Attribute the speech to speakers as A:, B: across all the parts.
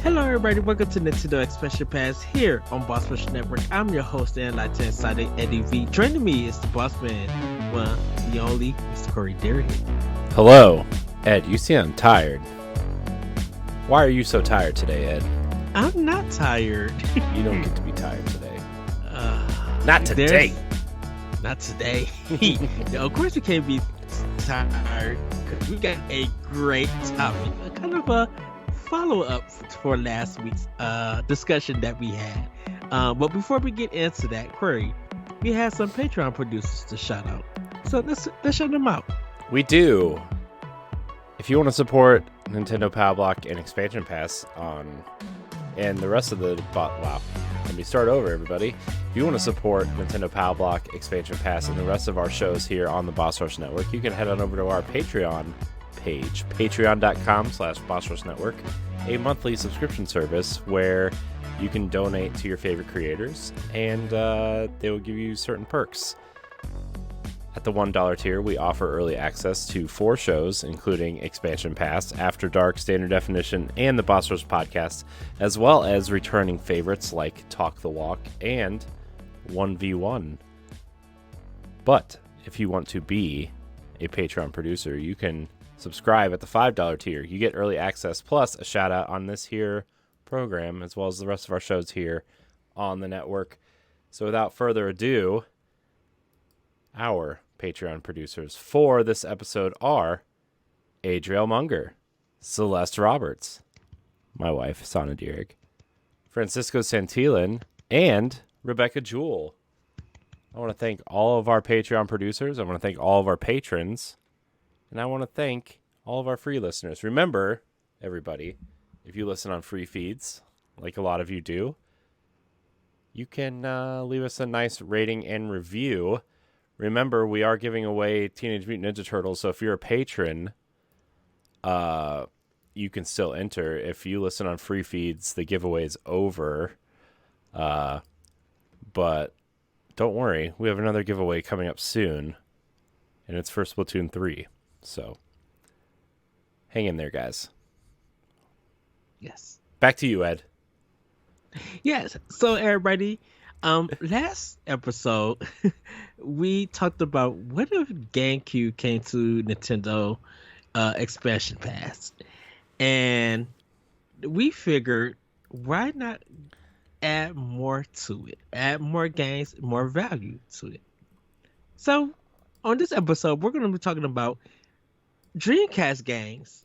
A: Hello, everybody. Welcome to Nintendo Expansion Pass here on Boss Rush Network. I'm your host and Lieutenant Excited Eddie V. Joining me is the boss man, one, the only, Mr. Corey Derry.
B: Hello, Ed. You seem tired. Why are you so tired today, Ed?
A: I'm not tired.
B: You don't get to be tired today. Not today.
A: Not today. Of course, we can't be tired because we got a great topic, kind of a follow-up for last week's discussion that we had. But before we get into that, Corey, we have some Patreon producers to shout out. So let's shout them out.
B: We do. If you want to support Nintendo Power Block and Expansion Pass and the rest of the let me start over, everybody. If you want to support Nintendo Power Block, Expansion Pass, and the rest of our shows here on the Boss Rush Network, you can head on over to our Patreon page, patreon.com/Boss Rush Network, a monthly subscription service where you can donate to your favorite creators, and they will give you certain perks. At the $1 tier, we offer early access to 4 shows, including Expansion Pass, After Dark, Standard Definition, and the Boss Rush Podcast, as well as returning favorites like Talk the Walk and 1v1. But if you want to be a Patreon producer, you can subscribe at the $5 tier. You get early access plus a shout out on this here program, as well as the rest of our shows here on the network. So without further ado, our Patreon producers for this episode are Adriel Munger, Celeste Roberts, my wife, Sana Dierig, Francisco Santillan, and Rebecca Jewell. I want to thank all of our Patreon producers. I want to thank all of our patrons. And I want to thank all of our free listeners. Remember, everybody, if you listen on free feeds, like a lot of you do, you can leave us a nice rating and review. Remember, we are giving away Teenage Mutant Ninja Turtles, so if you're a patron, you can still enter. If you listen on free feeds, the giveaway is over. But don't worry, we have another giveaway coming up soon, and it's for Splatoon 3. So, hang in there, guys.
A: Yes.
B: Back to you, Ed.
A: Yes. So, everybody, last episode, we talked about what if GameCube came to Nintendo Expansion Pass, and we figured why not add more to it, add more games, more value to it. So, on this episode, we're going to be talking about Dreamcast games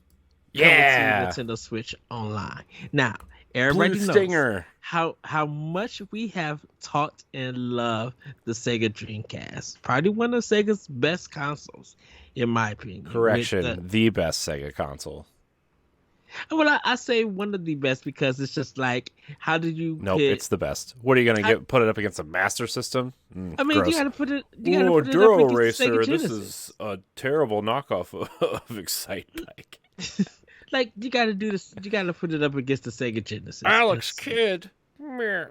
A: coming to Nintendo Switch Online. Now, everybody knows how much we have talked and loved the Sega Dreamcast. Probably one of Sega's best consoles, in my opinion.
B: Correction, the best Sega console.
A: Well, I say one of the best because it's just like, how did you?
B: Nope, it's the best. What are you gonna put it up against a Master System?
A: I mean, gross. You gotta put it.
B: Duro Racer. This is a terrible knockoff of Excite Bike.
A: Like, you gotta do this. You gotta put it up against the Sega Genesis.
B: Alex Kidd.
A: Wow.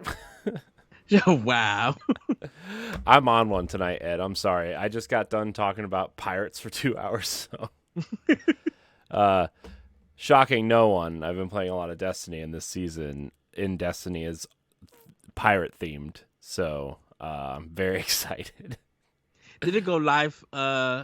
B: I'm on one tonight, Ed. I'm sorry. I just got done talking about pirates for 2 hours. So, shocking no one. I've been playing a lot of Destiny, and this season in Destiny is pirate themed. So, I'm very excited.
A: Did it go live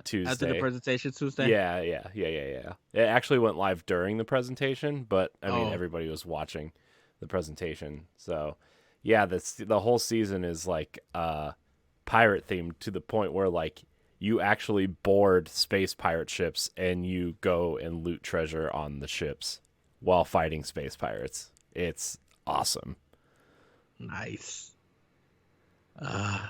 B: Tuesday
A: after the presentation Tuesday?
B: Yeah. It actually went live during the presentation, but I mean everybody was watching the presentation. So yeah, the whole season is like pirate themed to the point where like you actually board space pirate ships and you go and loot treasure on the ships while fighting space pirates. It's awesome.
A: Nice.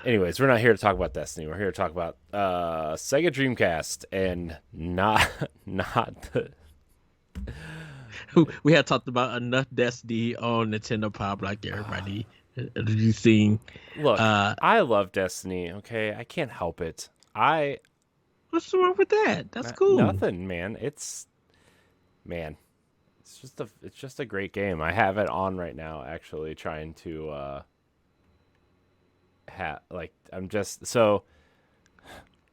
B: Anyways, we're not here to talk about Destiny. We're here to talk about Sega Dreamcast and not the...
A: We had talked about enough Destiny on Nintendo Power Block, everybody. Have you seen?
B: Look, I love Destiny. Okay, I can't help it.
A: What's wrong with that? That's cool.
B: Nothing, man. It's just a great game. I have it on right now, actually, trying to I'm just so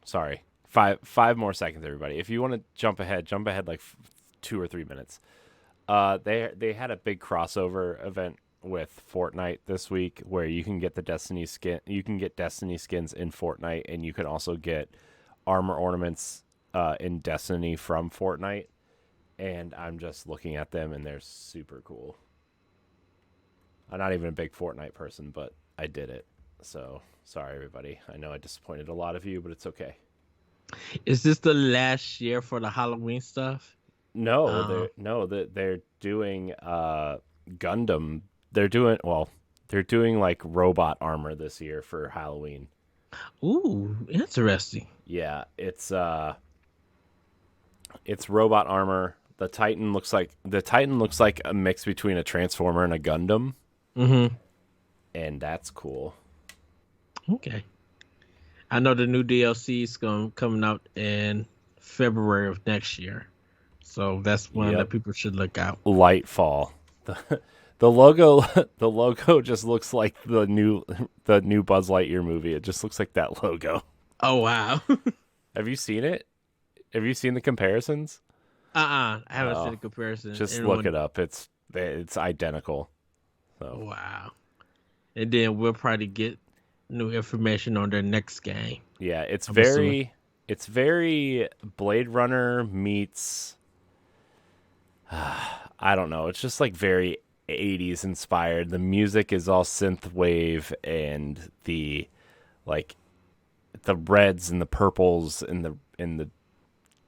B: sorry. Five more seconds, everybody. If you want to jump ahead like 2 or 3 minutes. They had a big crossover event with Fortnite this week where you can get the Destiny skin. You can get Destiny skins in Fortnite, and you can also get armor ornaments in Destiny from Fortnite. And I'm just looking at them, and they're super cool. I'm not even a big Fortnite person, but I did it. So sorry, everybody. I know I disappointed a lot of you, but it's okay.
A: Is this the last year for the Halloween stuff?
B: No,
A: Uh,
B: they're doing Gundam. They're doing like robot armor this year for Halloween.
A: ooh, interesting.
B: Yeah, it's robot armor. The Titan looks like a mix between a Transformer and a Gundam,
A: Mm-hmm.
B: and that's cool.
A: Okay. I know the new DLC is coming out in February of next year, so that's one that
B: Yep.
A: people should look out.
B: Lightfall. The logo the logo just looks like the new Buzz Lightyear movie. It just looks like that logo.
A: Oh wow.
B: Have you seen it? Have you seen the comparisons?
A: I haven't seen
B: Oh,
A: a comparison.
B: just look it up. It's identical. So
A: Wow. And then we'll probably get new information on their next game.
B: yeah,
A: I'm assuming.
B: it's very Blade Runner meets I don't know. It's just like very 80s inspired. The music is all synth wave and like the reds and the purples and the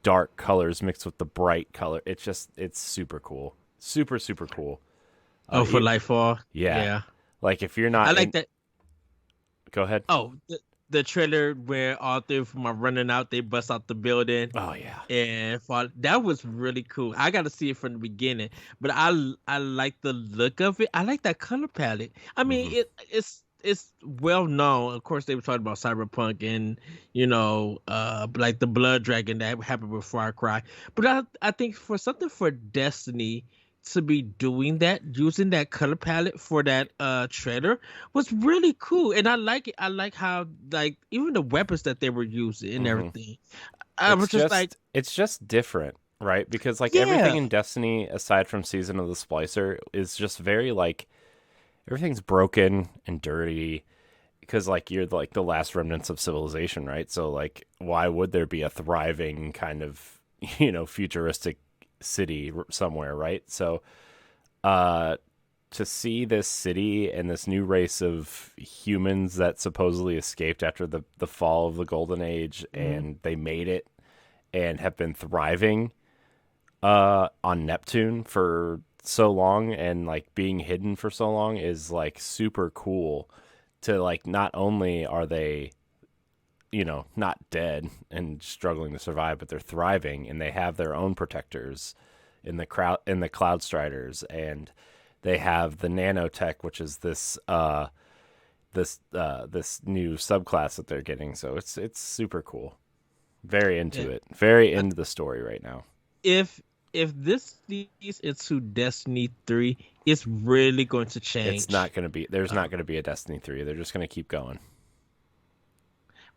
B: dark colors mixed with the bright color. It's super cool. Super cool.
A: Oh, for
B: You,
A: Lightfall.
B: yeah.
A: Yeah,
B: Like if you're
A: I
B: not
A: like
B: in
A: that.
B: go ahead.
A: Oh, the trailer where all three of them are running out, they bust out the building
B: Oh yeah.
A: and fall. That was really cool. I got to see it from the beginning, but I like the look of it. I like that color palette. I mean,
B: Mhm.
A: it's well known. Of course, they were talking about Cyberpunk and like the Blood Dragon that happened with Far Cry. But I think for something for Destiny to be doing that, using that color palette for that trailer was really cool, and I like it. I like how like even the weapons that they were using and
B: Mhm.
A: everything. I was just like,
B: It's just different, right? Because like everything
A: yeah,
B: in Destiny aside from Season of the Splicer is just very like everything's broken and dirty because like you're like the last remnants of civilization, right? So like why would there be a thriving kind of, futuristic city somewhere, right? So uh to see this city and this new race of humans that supposedly escaped after the fall of the golden age
A: mhm.
B: and they made it and have been thriving on Neptune for so long and like being hidden for so long is like super cool to like not only are they not dead and struggling to survive but they're thriving and they have their own protectors in the cloud striders and they have the nanotech which is this new subclass that they're getting so it's super cool very
A: Yeah.
B: into it very
A: I-
B: into the story right now.
A: if this leads into Destiny 3, it's really going to
B: It's
A: change.
B: not going to be there's
A: Uh,
B: not going to be a Destiny 3. They're just going to keep going.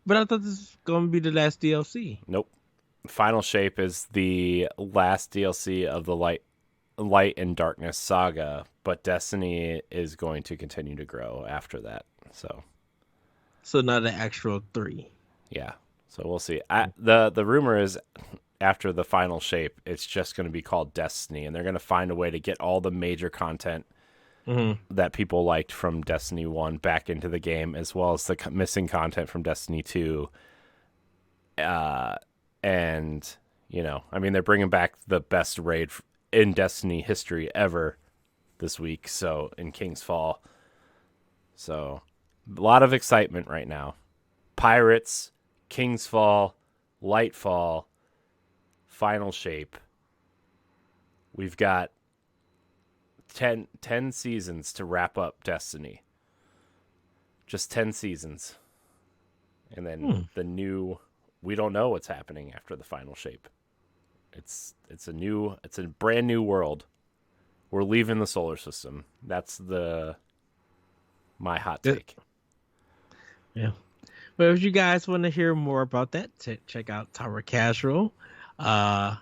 A: but I thought this was going to be the last DLC.
B: Nope. Final Shape is the last DLC of the Light and Darkness saga, but Destiny is going to continue to grow after that. So,
A: So not the actual 3.
B: yeah. So we'll see. The rumor is after the Final Shape, it's just going to be called Destiny and they're going to find a way to get all the major content
A: Mm-hmm.
B: that people liked from Destiny 1 back into the game as well as the missing content from Destiny 2 and I mean they're bringing back the best raid in Destiny history ever this week so in King's Fall so a lot of excitement right now. Pirates, King's Fall, Lightfall, Final Shape. We've got 10 seasons to wrap up Destiny. Just 10 seasons. And then
A: Hmm.
B: the new we don't know what's happening after the Final Shape. It's a brand new world. We're leaving the solar system. That's the my hot
A: Yeah.
B: take.
A: Yeah. But if you guys want to hear more about that, check out Tower Casual. Uh,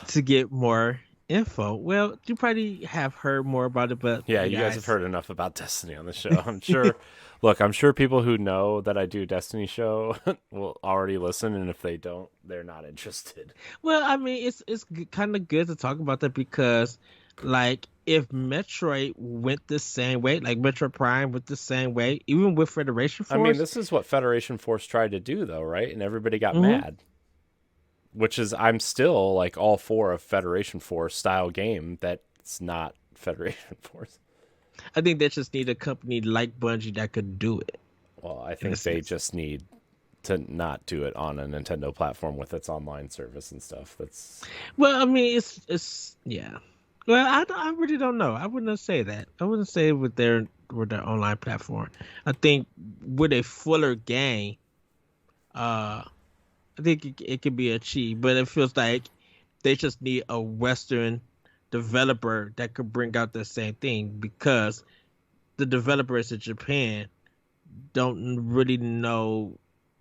A: to get more info. Well, you probably have heard more about it, but
B: Yeah,
A: the
B: you guys have
A: guys.
B: heard enough about Destiny on the show. I'm sure. Look, I'm sure people who know that I do Destiny show will already listen, and if they don't, they're not interested.
A: Well, I mean, it's kind of good to talk about that because, like, if Metroid went the same way, like Metroid Prime went the same way, even with Federation
B: I mean,
A: Force.
B: this is what Federation Force tried to do, though, right? And everybody got
A: Hmm.
B: mad. Which is, I'm still like all for a Federation Force style game that's not Federation Force.
A: I think they just need a company like Bungie that could do it
B: Well, I
A: in a
B: think they
A: sense.
B: just need to not do it on a Nintendo platform with its online service and stuff. That's
A: Well, I mean, it's yeah. Well, I really don't know. I wouldn't say that. I wouldn't say with their online platform. I think with a fuller game, uh, I think it could be achieved. But it feels like they just need a Western developer that could bring out the same thing because the developers in Japan don't really know.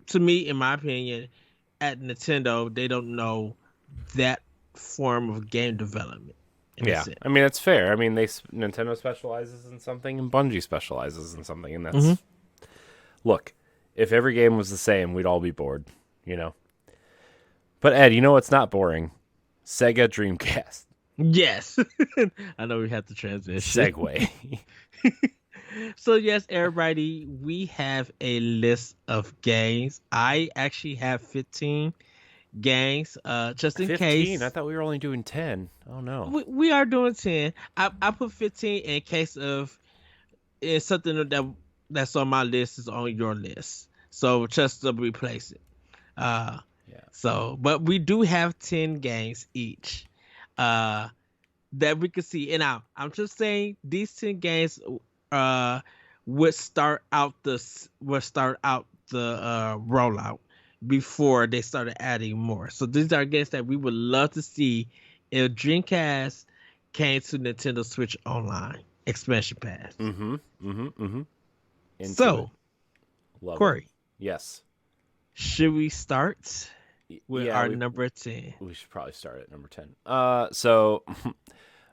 A: To me, in my opinion, at Nintendo, they don't know that form of game development in a
B: yeah.
A: sense.
B: I mean, it's fair. I mean, Nintendo specializes in something and Bungie specializes in something, and
A: Hmm.
B: that's look. If every game was the same, we'd all be bored, you know. But Ed, you know what's not boring? Sega Dreamcast.
A: Yes, I know we have to transition.
B: Segway.
A: So yes, everybody, we have a list of games. I actually have 15 games. Just in
B: 15. I
A: case
B: thought we were only doing 10. Oh no.
A: we are doing 10. I put 15 in case of it's something that's on my list is on your list. So just to replace it. Uh,
B: Yeah.
A: but we do have 10 games each. Uh, that we can see. And I'm just saying these 10 games uh would start out the rollout before they started adding more. So these are games that we would love to see if Dreamcast came to Nintendo Switch Online expansion pass.
B: Mm-hmm. Mm-hmm. Mm-hmm. Into it.
A: So,
B: Love it.
A: Corey,
B: Yes.
A: should we start with
B: Yeah,
A: our
B: we
A: number 10?
B: we should probably start at number 10. So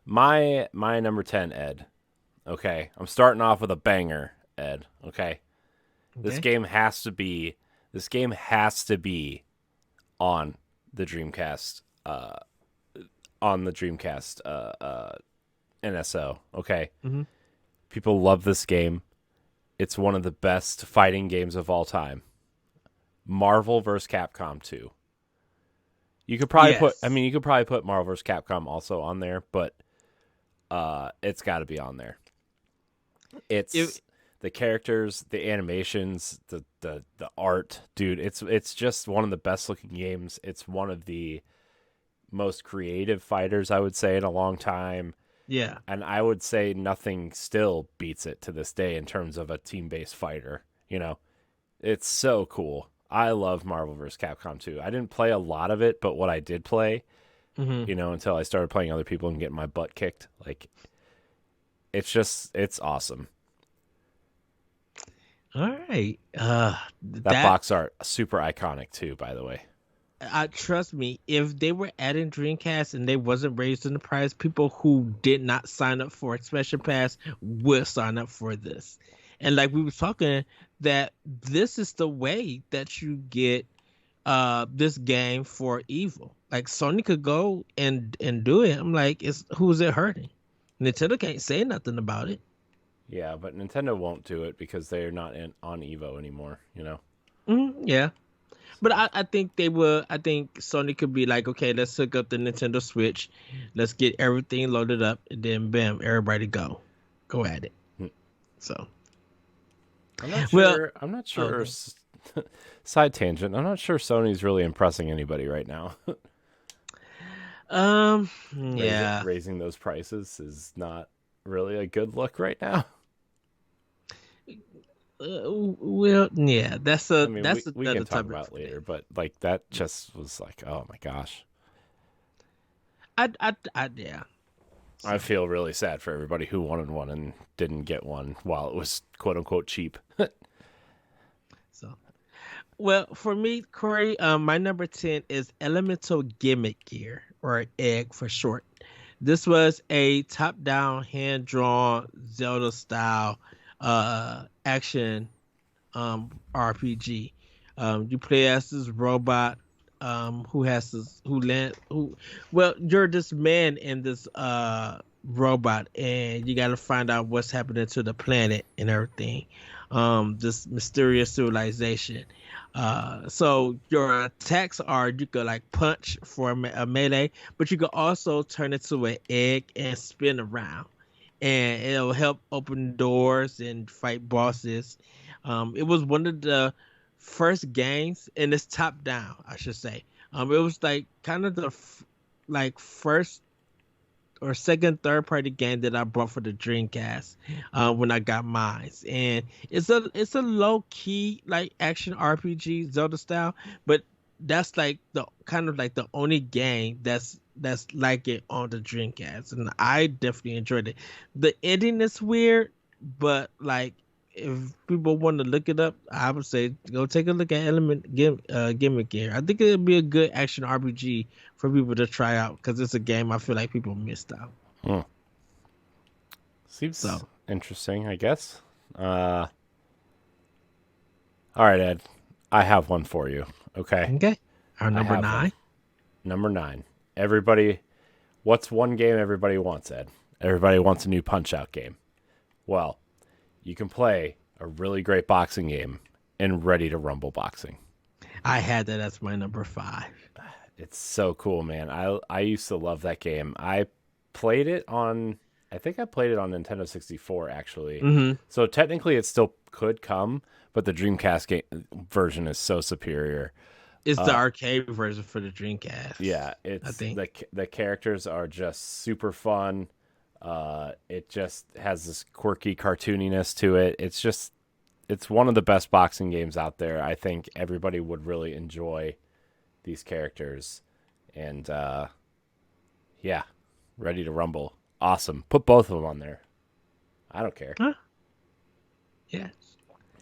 B: my number 10, Ed. Okay. I'm starting off with a banger, Ed. Okay. This
A: Okay.
B: game has to be this game has to be on the Dreamcast NSO. Okay.
A: Mm-hmm.
B: People love this game. It's one of the best fighting games of all time. Marvel vs. Capcom 2. You could probably
A: Yes.
B: put Marvel vs. Capcom also on there, but it's got to be on there.
A: If
B: It's the characters, the animations, the art, dude. It's just one of the best looking games. It's one of the most creative fighters I would say in a long time.
A: yeah.
B: And I would say nothing still beats it to this day in terms of a team-based fighter. You know, it's so cool. I love Marvel vs. Capcom 2. I didn't play a lot of it, but what I did play,
A: Mm-hmm.
B: you know, until I started playing other people and getting my butt kicked, like it's awesome.
A: All right.
B: That box art super iconic too, by the way.
A: Trust me, if they were adding Dreamcast and they wasn't raising the price, people who did not sign up for Expansion Pass would sign up for this. And like we were talking, that this is the way that you get this game for evil. Like Sony could go and do it. I'm like, it's who's it hurting? Nintendo can't say nothing about it.
B: Yeah, but Nintendo won't do it because they're not on Evo anymore, you know?
A: Yeah. But
B: So,
A: I think they will. I think Sony could be like, okay, let's hook up the Nintendo Switch, let's get everything loaded up, and then bam, everybody go at it.
B: hmm.
A: So,
B: I'm not
A: well,
B: sure. I'm not sure.
A: okay.
B: Side tangent. I'm not sure Sony's really impressing anybody right now.
A: Yeah.
B: Raising those prices is not really a good look right now.
A: Well, yeah.
B: I mean,
A: That's
B: we can
A: another
B: talk
A: topic
B: about it
A: for
B: later,
A: them.
B: but like that just was like, oh my gosh.
A: Yeah.
B: I
A: So,
B: feel really sad for everybody who wanted one and didn't get one while it was quote unquote cheap.
A: so Well, for me, Corey, my number 10 is Elemental Gimmick Gear, or Egg for short. This was a top-down, hand-drawn Zelda-style action RPG. You play as this robot who has this who land who well, you're this man in this robot, and you got to find out what's happening to the planet and everything. This mysterious civilization. So your attacks are you could like punch for a melee, but you could also turn it to an egg and spin around, and it'll help open doors and fight bosses. It was one of the first games, and it's top down, I should say. It was like kind of the like first or second third party game that I bought for the Dreamcast when I got mine. And it's a low key like action RPG Zelda style, but that's like the kind of like the only game that's like it on the Dreamcast, and I definitely enjoyed it. The ending is weird, but like if people want to look it up, I would say go take a look at Gimmick Gear. I think it'd be a good action RPG for people to try out because it's a game I feel like people missed out.
B: Hmm. Seems
A: So
B: interesting, I guess. All right, Ed. I have one for you. Okay.
A: okay, our
B: I
A: number
B: have one.
A: 9.
B: Number 9. Everybody, what's one game everybody wants, Ed? Everybody wants a new Punch-Out game. Well, you can play a really great boxing game in Ready to Rumble Boxing.
A: I had that as my number 5.
B: It's so cool, man. I used to love that game. Played it on I think I played it on Nintendo 64 actually.
A: Mm-hmm.
B: So technically it still could come, but the Dreamcast version is so superior.
A: It's the arcade version for the Dreamcast.
B: Yeah,
A: I
B: it's
A: think.
B: the characters are just super fun. It just has this quirky cartooniness to it. It's one of the best boxing games out there. I think everybody would really enjoy these characters. And yeah, Ready to Rumble. Awesome. Put both of them on there. I don't care.
A: Huh? Yeah.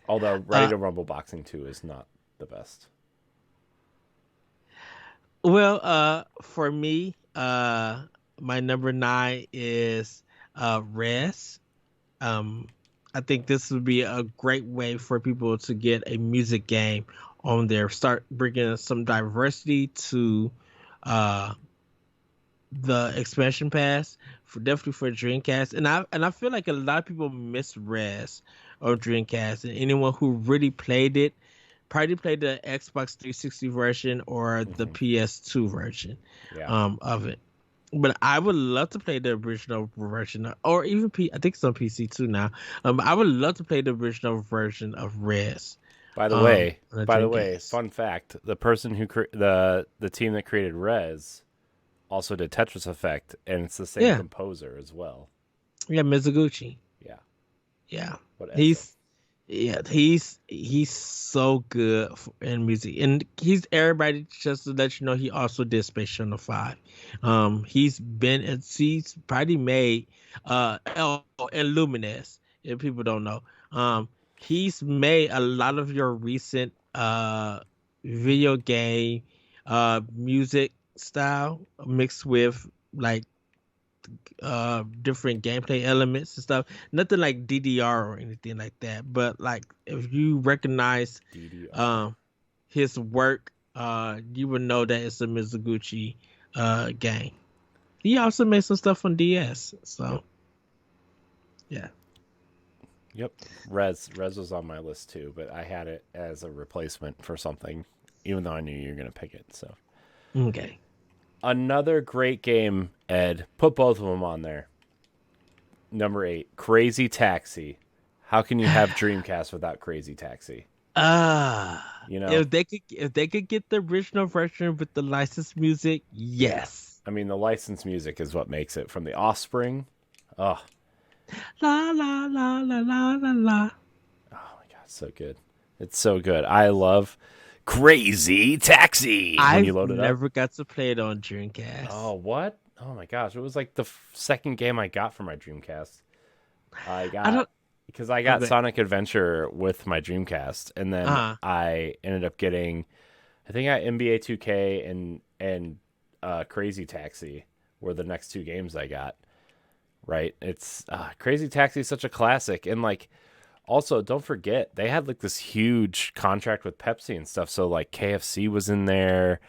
B: Although Ready to Rumble Boxing 2 is not the best.
A: Well, for me, my number 9 is Res. I think this would be a great way for people to get a music game on there. Start bringing some diversity to uh, the expansion pass for definitely for Dreamcast, and I feel like a lot of people miss Res on Dreamcast, and anyone who really played it probably played the Xbox 360 version or the PS2 version
B: Yeah.
A: of it. But I would love to play the original version, or even I think it's on PC too now. I would love to play the original version of Res.
B: By the way,
A: on the Dreamcast.
B: fun fact: the person who the team that created Rez also did Tetris Effect, and it's the same
A: Yeah,
B: composer as well.
A: yeah, Mizuguchi.
B: Yeah.
A: Yeah,
B: What Ed said.
A: he's he's so good in music, and he's everybody. Just to let you know, he also did Space Channel 5. He's probably made and Lumines. If people don't know, he's made a lot of your recent video game music style mixed with like different gameplay elements and stuff. Nothing like DDR or anything like that. But like if you recognize
B: DDR.
A: his work, you would know that it's a Mizuguchi game. He also made some stuff on DS. So yeah.
B: Yep. Rez was on my list too, but I had it as a replacement for something, even though I knew you were gonna pick it. So
A: Okay.
B: another great game, Ed. Put both of them on there. Number 8, Crazy Taxi. How can you have Dreamcast without Crazy Taxi? You know,
A: If they could get the original version with the licensed music, yes.
B: I mean, the licensed music is what makes it from the Offspring. Oh,
A: La la la la la la la.
B: oh my God, so good. It's so good. I love Crazy Taxi when you
A: I've
B: load it up.
A: never got to play it on Dreamcast.
B: Oh, what? Oh my gosh, it was like the second game I got for my Dreamcast. I
A: I
B: got
A: don't.
B: because I got
A: Okay.
B: Sonic Adventure with my Dreamcast, and then
A: Uh-huh.
B: I ended up getting, I think I NBA 2K and Crazy Taxi were the next two games I got. Right? It's Crazy Taxi is such a classic, and like also don't forget they had like this huge contract with Pepsi and stuff. So like KFC was in there,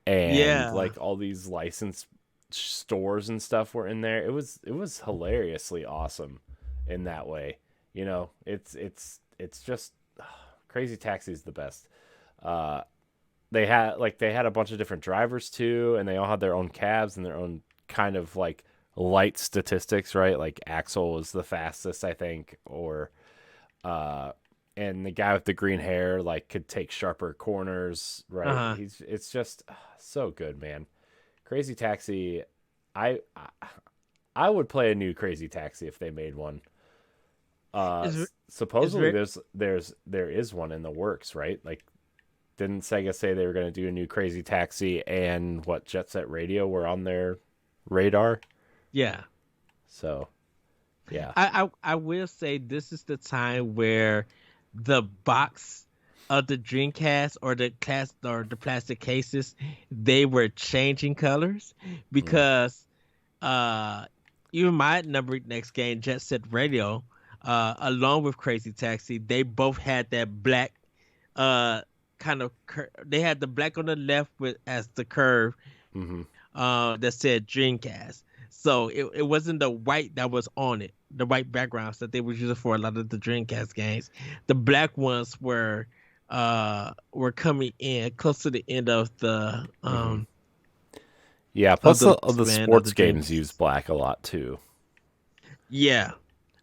B: and
A: Yeah.
B: like all these licensed stores and stuff were in there. It was hilariously awesome in that way. It's just Crazy Taxi is the best. Uh, they had a bunch of different drivers too, and they all had their own cabs and their own kind of like light statistics, right? Like Axel was the fastest, I think, or uh, and the guy with the green hair like could take sharper corners, right?
A: Uh-huh.
B: It's just so good, man. Crazy Taxi, I I would play a new Crazy Taxi if they made one.
A: It's it's
B: Supposedly
A: very
B: there is one in the works, right? Like, didn't Sega say they were going to do a new Crazy Taxi and what Jet Set Radio were on their radar?
A: yeah.
B: So yeah,
A: I will say this is the time where the box of the Dreamcast or the plastic cases, they were changing colors
B: mm,
A: because uh even my number next game, Jet Set Radio, along with Crazy Taxi, they both had that black uh they had the black on the left with as the curve
B: mm-hmm,
A: that said Dreamcast. So it wasn't the white that was on it, the white backgrounds that they were using for a lot of the Dreamcast games. The black ones were coming in close to the end
B: mm-hmm. Yeah. Plus
A: of the
B: the
A: span of the
B: sports games use
A: Dreamcast.
B: black a lot too.
A: Yeah.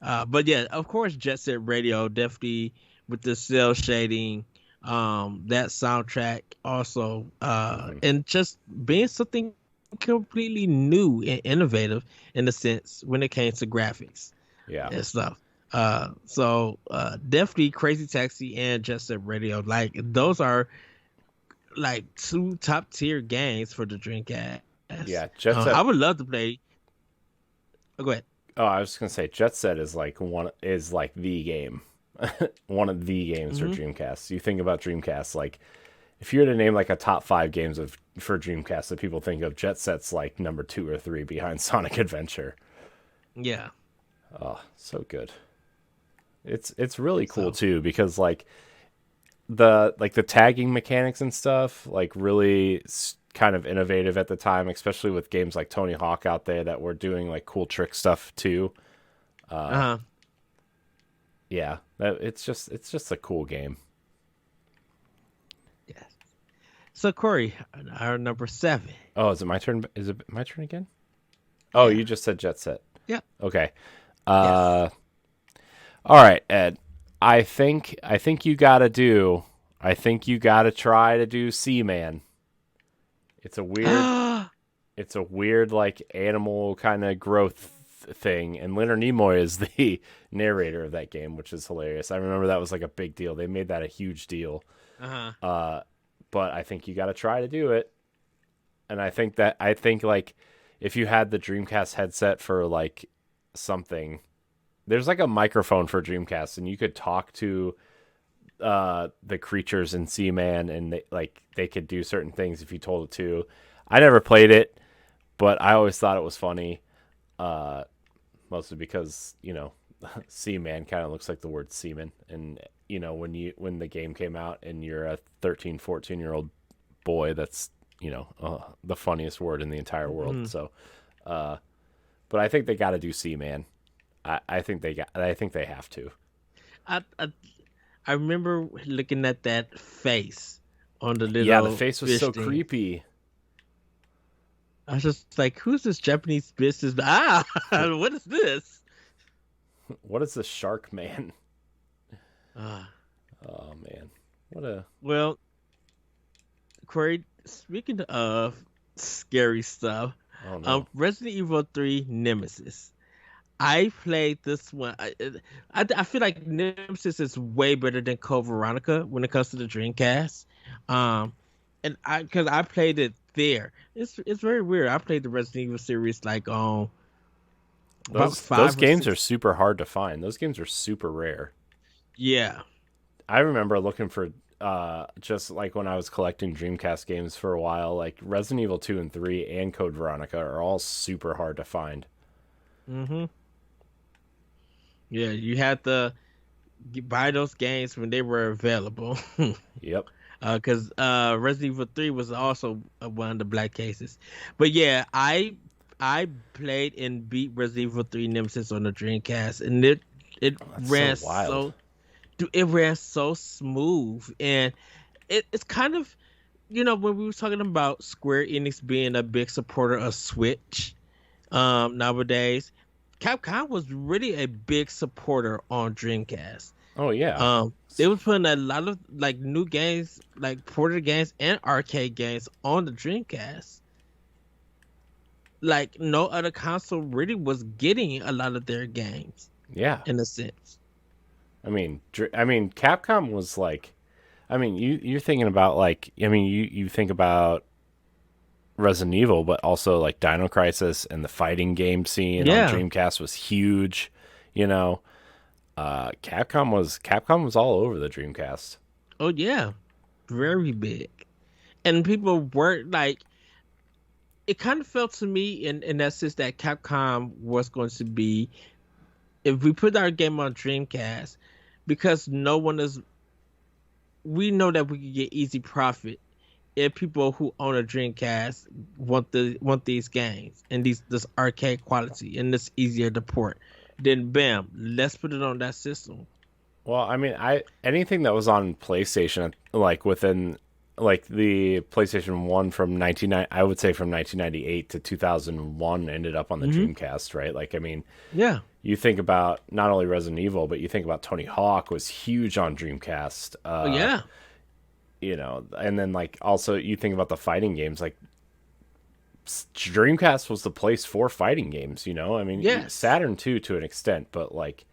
A: But yeah, of course, Jet Set Radio definitely with the cell shading, that soundtrack also,
B: Mm-hmm.
A: and just being something completely new and innovative in a sense when it came to graphics
B: Yeah.
A: and stuff. Definitely Crazy Taxi and Jet Set Radio, like those are like two top tier games for the Dreamcast.
B: Yeah. Jet Set.
A: I would love to play. Oh, go ahead.
B: Oh, I was just gonna say Jet Set is like the game, one of the games for
A: Hmm.
B: Dreamcast. You think about Dreamcast, like if you were to name like a top five games of for Dreamcast that people think of, Jet Set's like number two or three behind Sonic Adventure.
A: Yeah.
B: Oh, so good. It's really cool
A: So.
B: too because like the tagging mechanics and stuff like really kind of innovative at the time, especially with games like Tony Hawk out there that were doing like cool trick stuff too. Uh,
A: Uh-huh.
B: yeah, it's just a cool game.
A: Yes. So Corey, our number seven.
B: Oh, is it my turn? Is it my turn again? Oh,
A: Yeah.
B: you just said Jet Set.
A: Yeah.
B: Okay.
A: Yes.
B: Uh, all right, Ed. I think you gotta do. I think you gotta try to do Seaman. It's a weird it's a weird like animal kind of growth thing, and Leonard Nimoy is the narrator of that game, which is hilarious. I remember that was like a big deal. They made that a huge deal.
A: Uh-huh.
B: Uh, but I think you got to try to do it, and I think like if you had the Dreamcast headset for like something, there's like a microphone for Dreamcast, and you could talk to the creatures in Seaman, and they could do certain things if you told it to. I never played it, but I always thought it was funny. Uh, Mostly because Seaman kind of looks like the word semen, and when the game came out and you're a 13, 14-year-old boy, that's the funniest word in the entire world.
A: Hmm.
B: So, uh, but I think they got to do Seaman. I think they have to.
A: I, I I remember looking at that face on the
B: Yeah, the
A: little
B: face was
A: fish
B: so
A: thing.
B: creepy.
A: I was just like, "Who's this Japanese business? Ah, what is this?"
B: What is the shark man?
A: Ah,
B: Oh man, what a
A: well, Corey. Speaking of scary stuff,
B: oh no.
A: Resident Evil 3 Nemesis. I played this one. I feel like Nemesis is way better than Code Veronica when it comes to the Dreamcast. Um, and because I played it there. It's very weird. I played the Resident Evil series like on about
B: Those
A: five or
B: games are
A: six.
B: super hard to find. Those games are super rare.
A: Yeah.
B: I remember looking for just like when I was collecting Dreamcast games for a while, like Resident Evil 2 and 3 and Code Veronica are all super hard to find.
A: Hmm. Yeah, you had to buy those games when they were available.
B: Yep.
A: Because Resident Evil 3 was also one of the black cases. But yeah, I played and beat Resident Evil 3 Nemesis on the Dreamcast, and it
B: Oh, that's so
A: ran
B: wild.
A: so dude, it ran so smooth, and it's kind of, when we were talking about Square Enix being a big supporter of Switch nowadays, Capcom was really a big supporter on Dreamcast.
B: Oh yeah.
A: They was putting a lot of like new games, like ported games and arcade games on the Dreamcast. Like no other console really was getting a lot of their games
B: Yeah.
A: in a sense.
B: I mean, Capcom was like, I mean, you're thinking about like, I mean, you think about Resident Evil, but also like Dino Crisis and the fighting game scene on
A: Yeah.
B: Dreamcast was huge. You know, Capcom was all over the Dreamcast.
A: Oh yeah. Very big. And people were like, it kind of felt to me in that sense that Capcom was going to be, if we put our game on Dreamcast, because no one is, we know that we can get easy profit if people who own a Dreamcast want these games and this arcade quality and this easier to port. Then bam, let's put it on that system.
B: Well, I mean, I anything that was on PlayStation, like within like the PlayStation 1 from 1990, I would say from 1998 to 2001 ended up on the
A: Hmm.
B: Dreamcast, right? Like, I mean,
A: Yeah.
B: you think about not only Resident Evil, but you think about Tony Hawk was huge on Dreamcast.
A: Oh yeah.
B: And then like also you think about the fighting games, like Dreamcast was the place for fighting games. I mean,
A: Yes.
B: Saturn too to an extent, but like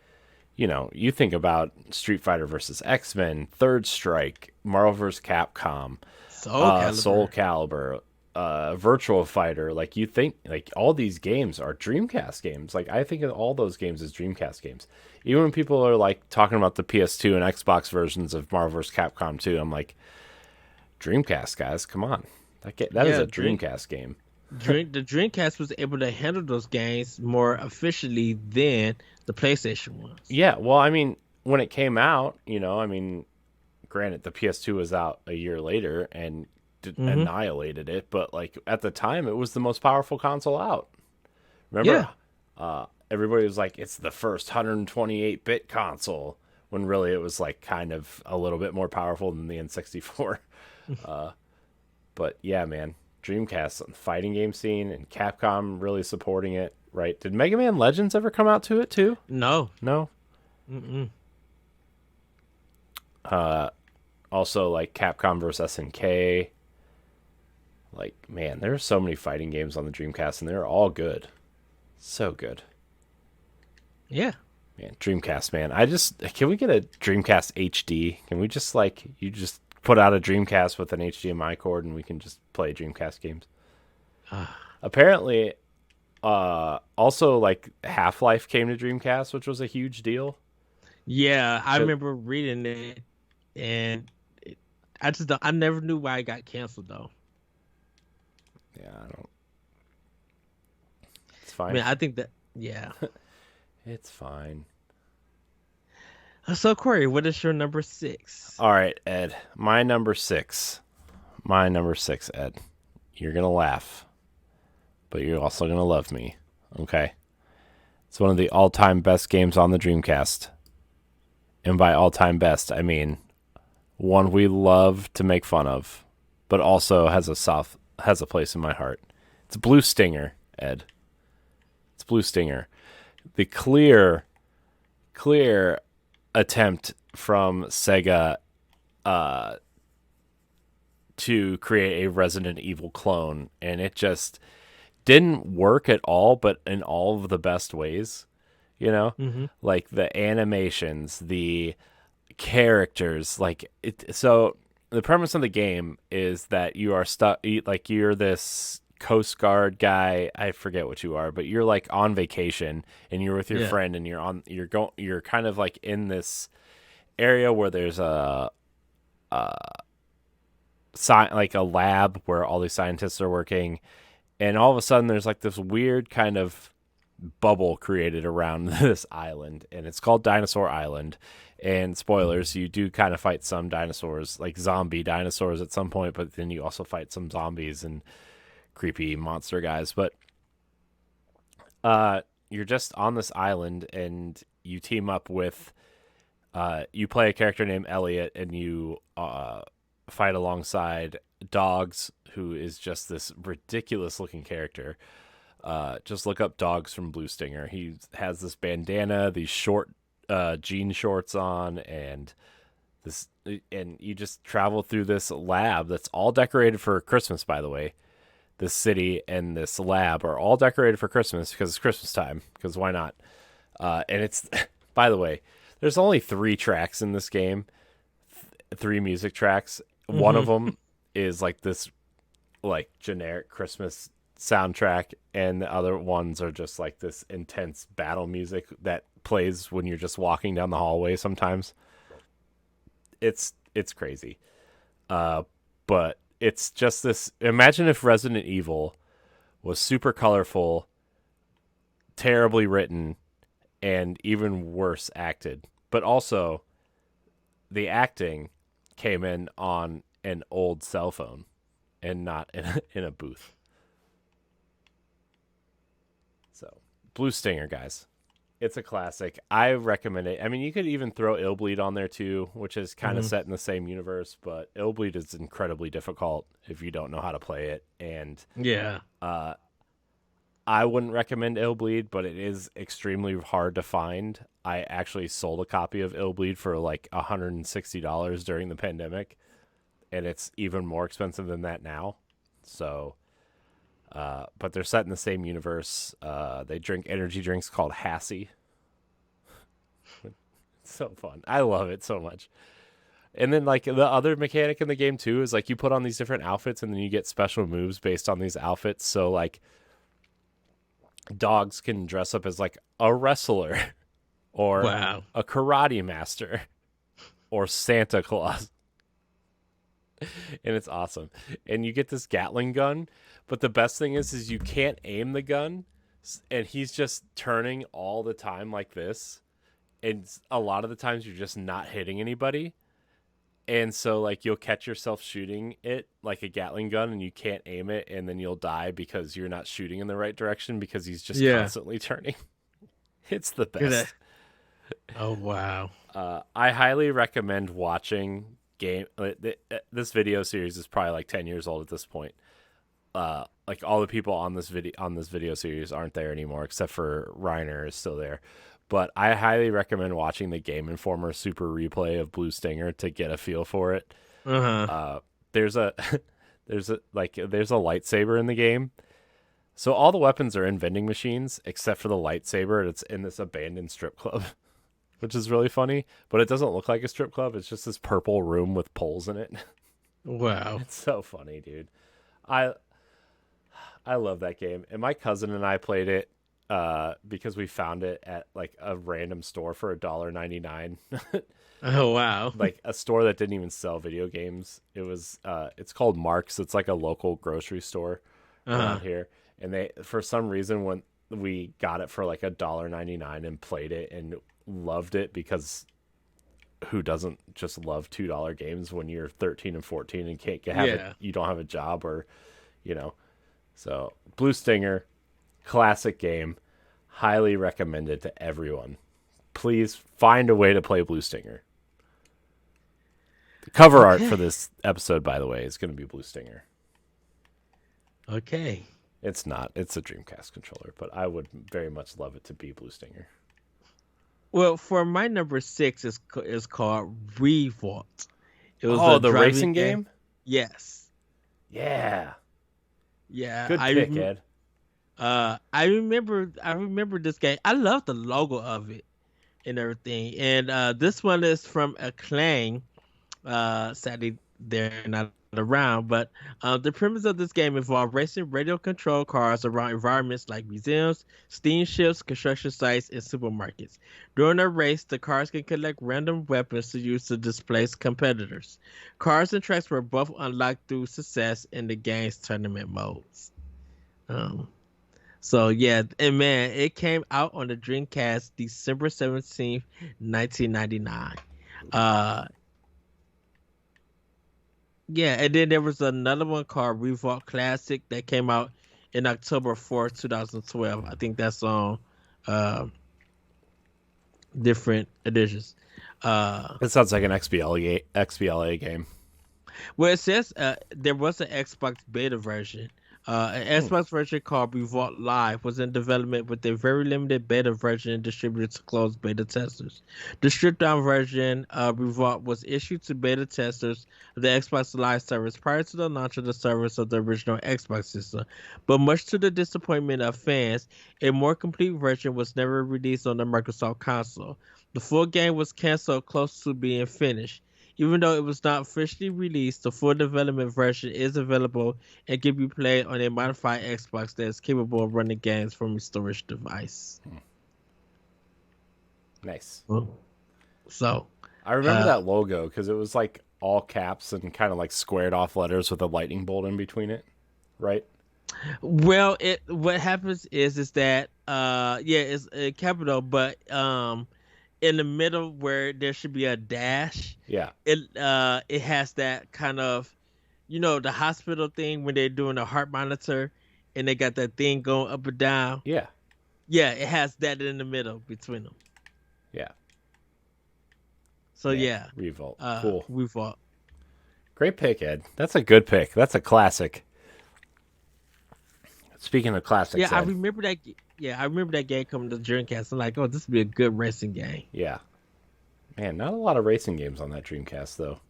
B: you think about Street Fighter versus X-Men, Third Strike, Marvel vs. Capcom,
A: Soul
B: Soul
A: Calibur.
B: Calibur, Virtual Fighter. Like you think, like all these games are Dreamcast games. Like I think of all those games as Dreamcast games. Even when people are like talking about the PS2 and Xbox versions of Marvel vs. Capcom 2, I'm like, Dreamcast guys, come on, that is
A: Yeah.
B: a Dreamcast game.
A: The Dreamcast was able to handle those games more efficiently than the PlayStation was.
B: Yeah, well, I mean, when it came out, I mean, granted, the PS2 was out a year later and
A: Hmm.
B: annihilated it, but like at the time, it was the most powerful console out. Remember,
A: Yeah.
B: everybody was like, it's the first 128-bit console, when really it was like kind of a little bit more powerful than the N64. But yeah, man, Dreamcast on the fighting game scene and Capcom really supporting it, right? Did Mega Man Legends ever come out to it too?
A: No.
B: No.
A: Mm-mm.
B: Also, like Capcom vs SNK. Like, man, there are so many fighting games on the Dreamcast, and they're all good. So good.
A: Yeah.
B: Man, Dreamcast, man. Can we get a Dreamcast HD? Can we just, like, you just put out a Dreamcast with an HDMI cord and we can just play Dreamcast games? Apparently, also, like, Half-Life came to Dreamcast, which was a huge deal.
A: Yeah, I
B: 'Cause-
A: remember reading it, and I just don't, I never knew why it got canceled though.
B: Yeah, I don't. It's
A: I
B: fine.
A: mean, I think that yeah.
B: It's fine.
A: So Corey, what is your number six?
B: All right, Ed. My number six. My number six, Ed. You're going to laugh, but you're also going to love me. Okay? It's one of the all time best games on the Dreamcast. And by all time best, I mean one we love to make fun of, but also has a place in my heart. It's Blue Stinger, Ed. It's Blue Stinger. The clear attempt from Sega to create a Resident Evil clone, and it just didn't work at all, but in all of the best ways.
A: Mm-hmm.
B: Like the animations, the characters, like it. So the premise of the game is that you are stuck, like you're this Coast Guard guy. I forget what you are, but you're like on vacation and you're with your
A: Yeah.
B: friend and you're kind of like in this area where there's like a lab where all these scientists are working, and all of a sudden there's like this weird kind of bubble created around this island, and it's called Dinosaur Island. And spoilers, you do kind of fight some dinosaurs, like zombie dinosaurs at some point, but then you also fight some zombies and creepy monster guys. But you're just on this island, and you team up with you play a character named Elliot, and you fight alongside Dogs, who is just this ridiculous looking character. Just look up Dogs from Blue Stinger. He has this bandana, these short jean shorts on, and you just travel through this lab that's all decorated for Christmas, by the way. This city and this lab are all decorated for Christmas because it's Christmas time, because why not? And it's by the way, there's only 3 tracks in this game, 3 music tracks. One of them is like this like generic Christmas soundtrack, and the other ones are just like this intense battle music that plays when you're just walking down the hallway sometimes. It's crazy. But it's just this, imagine if Resident Evil was super colorful, terribly written, and even worse acted. But also the acting came in on an old cell phone and not in a booth. So, Blue Stinger, guys. It's a classic. I recommend it. I mean, you could even throw Illbleed on there too, which is kind of set in the same universe, but Illbleed is incredibly difficult if you don't know how to play it. And
A: Yeah.
B: I wouldn't recommend Illbleed, but it is extremely hard to find. I actually sold a copy of Illbleed for like $160 during the pandemic, and it's even more expensive than that now. So, but they're set in the same universe. They drink energy drinks called Hassie. It's so fun. I love it so much. And then like the other mechanic in the game too is like you put on these different outfits and then you get special moves based on these outfits. So like Dogs can dress up as like a wrestler or
A: Wow.
B: a karate master or Santa Claus. And it's awesome. And you get this Gatling gun, but the best thing is you can't aim the gun, and he's just turning all the time like this, and a lot of the times you're just not hitting anybody. And so like you'll catch yourself shooting it like a Gatling gun and you can't aim it, and then you'll die because you're not shooting in the right direction because he's just constantly turning. It's the best.
A: Oh wow.
B: I highly recommend watching this video series is probably like 10 years old at this point. Like all the people on this video series aren't there anymore except for Reiner is still there. But I highly recommend watching the Game Informer Super Replay of Blue Stinger to get a feel for it. There's a there's a lightsaber in the game. So all the weapons are in vending machines except for the lightsaber. It's in this abandoned strip club, which is really funny. But it doesn't look like a strip club. It's just this purple room with poles in it.
A: Wow.
B: It's so funny, dude. I love that game. And my cousin and I played it because we found it at like a random store for $1.99.
A: Oh wow.
B: Like a store that didn't even sell video games. It was it's called Mark's. It's like a local grocery store around here. And they, for some reason, when we got it for like $1.99 and played it and loved it, because who doesn't just love $2 games when you're 13 and 14 and can't you don't have a job, or so Blue Stinger, classic game, highly recommended to everyone. Please find a way to play Blue Stinger. The cover art for this episode, by the way, is going to be Blue Stinger.
A: Okay.
B: It's not. It's a Dreamcast controller, but I would very much love it to be Blue Stinger.
A: Well, for my number 6 is called Revolt. It
B: was the racing game?
A: Yes.
B: Yeah.
A: Yeah.
B: Good pick, Ed.
A: I remember this game. I love the logo of it and everything. And this one is from Acclaim. Sadly, they're not around. But the premise of this game involved racing radio controlled cars around environments like museums, steamships, construction sites, and supermarkets. During a race, the cars can collect random weapons to use to displace competitors. Cars and tracks were both unlocked through success in the game's tournament modes. Um, so yeah, and man, it came out on the Dreamcast December 17th, 1999. Uh yeah, and then there was another one called Revolt Classic that came out in October 4th, 2012. I think that's on uh different editions. Uh
B: It sounds like an XBLA game.
A: Well, it says there was an Xbox beta version. An
B: Hmm.
A: Xbox version called Revolt Live was in development with a very limited beta version distributed to closed beta testers. The stripped down version of Revolt was issued to beta testers of the Xbox Live service prior to the launch of the service of the original Xbox system. But much to the disappointment of fans, a more complete version was never released on the Microsoft console. The full game was canceled close to being finished. Even though it was not officially released, the full development version is available and can be played on a modified Xbox that is capable of running games from a storage device.
B: Nice.
A: So,
B: I remember
A: uh,
B: that logo because it was like all caps and kind of like squared off letters with a lightning bolt in between it, right?
A: well, it what happens is that yeah, it's a capital, but in the middle where there should be a dash,
B: Yeah.
A: it has that kind of, the hospital thing when they're doing a heart monitor and they got that thing going up and down.
B: Yeah.
A: Yeah, it has that in the middle between them.
B: Yeah.
A: So
B: Man.
A: yeah,
B: Revolt. Cool.
A: we fought.
B: Great pick, Ed. That's a good pick. That's a classic. Speaking of
A: Yeah,
B: classics,
A: I
B: Ed.
A: remember that. Yeah, I remember that game coming to Dreamcast. I'm like, oh, this would be a good racing game.
B: Yeah. Man, not a lot of racing games on that Dreamcast, though.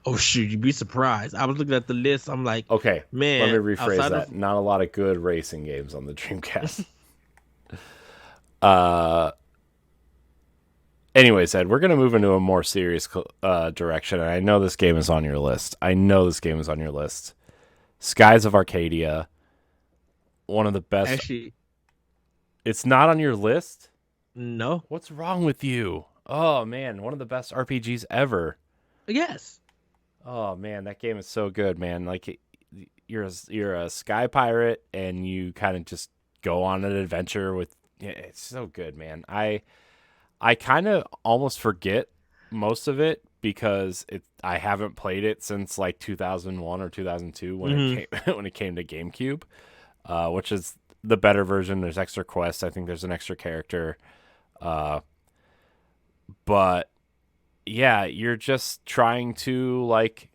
A: Oh shoot, you'd be surprised. I was looking at the list. I'm like,
B: Okay, let me
A: man,
B: rephrase
A: outside
B: that.
A: of
B: Not a lot of good racing games on the Dreamcast. uh, Anyways, Ed, we're going to move into a more serious direction. And I know this game is on your list. Skies of Arcadia, one of the best.
A: actually,
B: It's not on your list?
A: no,
B: What's wrong with you? Oh, man, one of the best RPGs ever.
A: yes,
B: Oh, man, that game is so good, man. Like, you're a sky pirate, and you kind of just go on an adventure with. Yeah, it's so good, man. I kind of almost forget most of it because I haven't played it since like 2001 or 2002 when
A: hmm
B: it came when it came to GameCube, which is the better version. There's extra quests. I think there's an extra character, uh, but yeah, you're just trying to like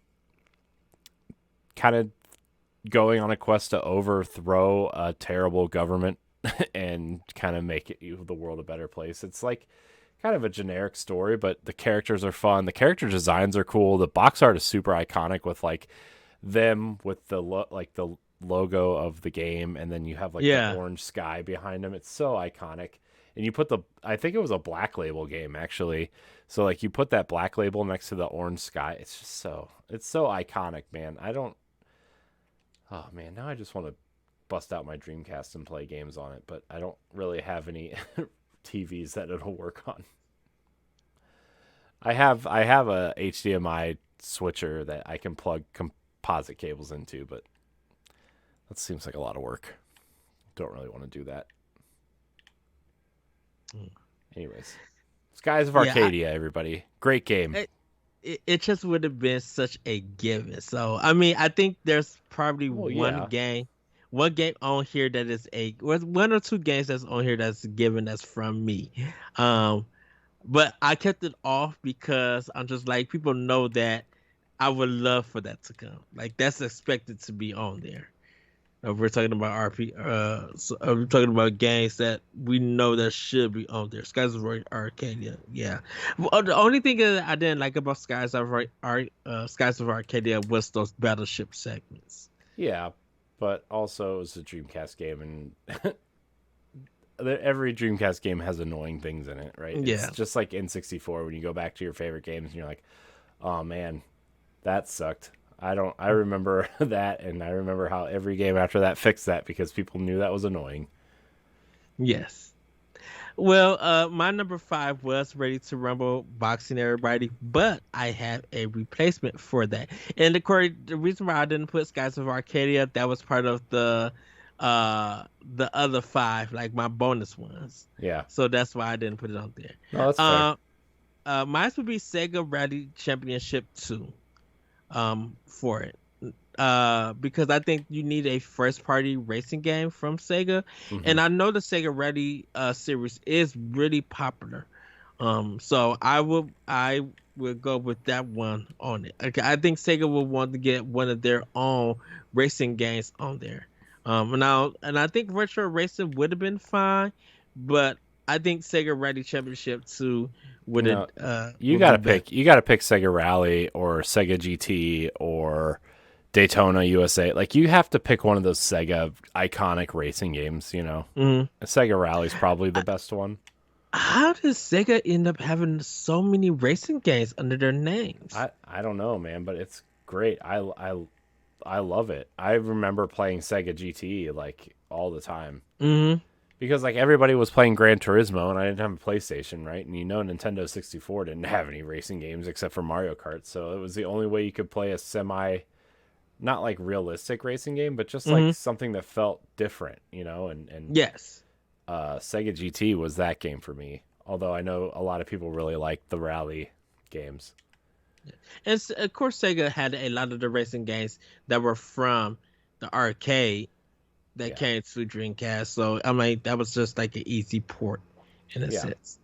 B: kind of going on a quest to overthrow a terrible government and kind of make the world a better place. It's like kind of a generic story, but the characters are fun. The character designs are cool. The box art is super iconic with like them with the like the logo of the game, and then you have like the
A: yeah,
B: orange sky behind them. It's so iconic. And you put I think it was a Black Label game actually. So like you put that Black Label next to the orange sky. It's so iconic, man. I don't. Oh man, now I just want to bust out my Dreamcast and play games on it, but I don't really have any TVs that it'll work on. I have a HDMI switcher that I can plug composite cables into, but that seems like a lot of work. Don't really want to do that.
A: Mm.
B: Anyways, Skies of
A: yeah.
B: Arcadia, everybody, great game.
A: It just would have been such a given. So I mean, I think there's probably
B: Well, yeah,
A: one game on here that is one or two games that's on here that's given that's from me. Um, but I kept it off because I'm just like people know that I would love for that to come. Like that's expected to be on there. We're talking about we're talking about games that we know that should be on there. Skies of Arcadia, yeah. Well, the only thing that I didn't like about Skies of Arcadia was those battleship segments.
B: yeah, but also it was a Dreamcast game, and every Dreamcast game has annoying things in it, right? It's
A: Yeah,
B: just like N64 when you go back to your favorite games and you're like, oh man, that sucked. I remember that, and I remember how every game after that fixed that because people knew that was annoying.
A: Yes. Well, my number five was Ready to Rumble boxing everybody, but I have a replacement for that. And the reason why I didn't put Skies of Arcadia, that was part of the other five, like my bonus ones.
B: Yeah.
A: So that's why I didn't put it on there.
B: No, that's fair.
A: Uh, Mine would be Sega Rally Championship 2. For it. Because I think you need a first party racing game from Sega.
B: Hmm.
A: And I know the Sega Rally series is really popular. So I would go with that one on it. Okay, I think Sega will want to get one of their own racing games on there. And I think Retro Racing would have been fine, but I think Sega Rally Championship 2 would
B: No,
A: have would be better.
B: you gotta pick Sega Rally or Sega GT or Daytona USA. Like you have to pick one of those Sega iconic racing games.
A: Mhm.
B: Sega Rally's probably the best one.
A: How does Sega end up having so many racing games under their names?
B: I don't know, man, but it's great. I love it. I remember playing Sega GT like all the time
A: Hmm.
B: because like everybody was playing Gran Turismo and I didn't have a PlayStation, right? And Nintendo 64 didn't have any racing games except for Mario Kart, so it was the only way you could play a semi not like realistic racing game, but just
A: Hmm.
B: like something that felt different, and
A: Yes.
B: Sega GT was that game for me. Although I know a lot of people really like the rally games.
A: And of course, Sega had a lot of the racing games that were from the arcade that
B: Yeah.
A: came to Dreamcast. So, I mean, that was just like an easy port in a
B: Yeah.
A: sense.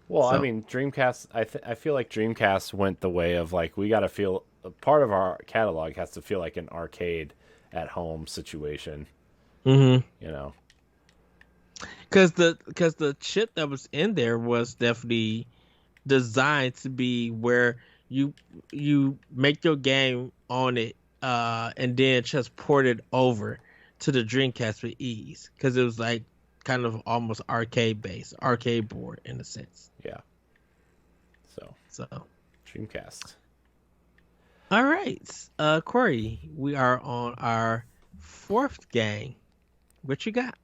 B: Well, I
A: So,
B: mean, Dreamcast. I feel like Dreamcast went the way of like we got to feel a part of our catalog has to feel like an arcade at home situation.
A: hmm
B: You know.
A: because the chip that was in there was definitely designed to be where you you make your game on it and then just port it over to the Dreamcast with ease because it was like kind of almost arcade based, arcade board in a sense.
B: Yeah. So
A: So,
B: Dreamcast.
A: all right, Corey, we are on our fourth game. What you got?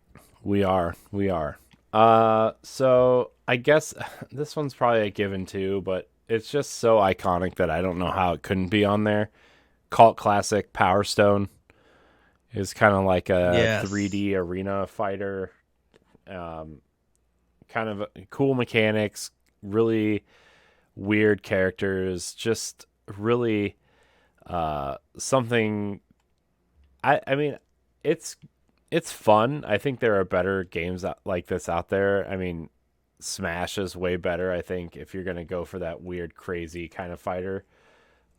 B: We are. We are. So I guess this one's probably a given too, but it's just so iconic that I don't know how it couldn't be on there. Cult classic Power Stone is kind of like a
A: Yes.
B: 3D arena fighter. Um, Kind of cool mechanics, really weird characters, just really something. I mean, it's it's fun. I think there are better games like this out there. I mean, Smash is way better. I think if you're gonna go for that weird, crazy kind of fighter.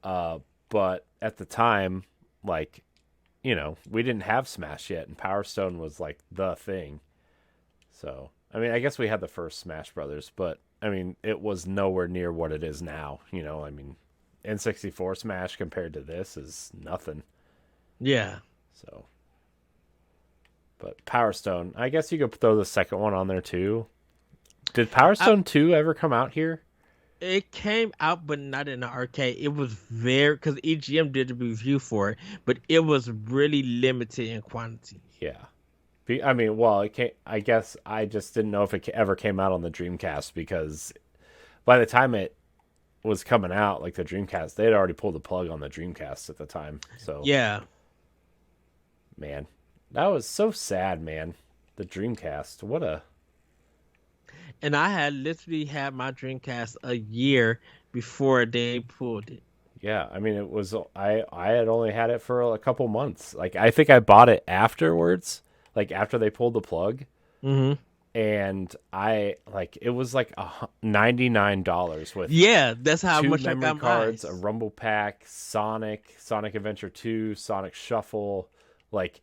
B: Uh, but at the time, like we didn't have Smash yet, and Power Stone was like the thing. So I mean, I guess we had the first Smash Brothers, but I mean, it was nowhere near what it is now. I mean, N64 Smash compared to this is nothing.
A: Yeah.
B: So, but Power Stone, I guess you could throw the second one on there too. Did Power
A: I,
B: Stone 2 ever come out here?
A: it came out, but not in the arcade. It was very because EGM did a review for it, but it was really limited in quantity.
B: Yeah. I mean, well, it came, I guess I just didn't know if it ever came out on the Dreamcast because by the time it was coming out, like the Dreamcast, they had already pulled the plug on the Dreamcast at the time. So,
A: Yeah,
B: man, that was so sad, man. The Dreamcast, what a
A: and I had literally had my Dreamcast a year before they pulled it.
B: yeah. I mean, it was I had only had it for a couple months. Like I think I bought it afterwards, like after they pulled the plug,
A: Hmm.
B: and I like it was like $99 with
A: Yeah, that's how
B: two
A: much I
B: memory
A: got mine.
B: cards, a Rumble Pack, Sonic Adventure 2, Sonic Shuffle, like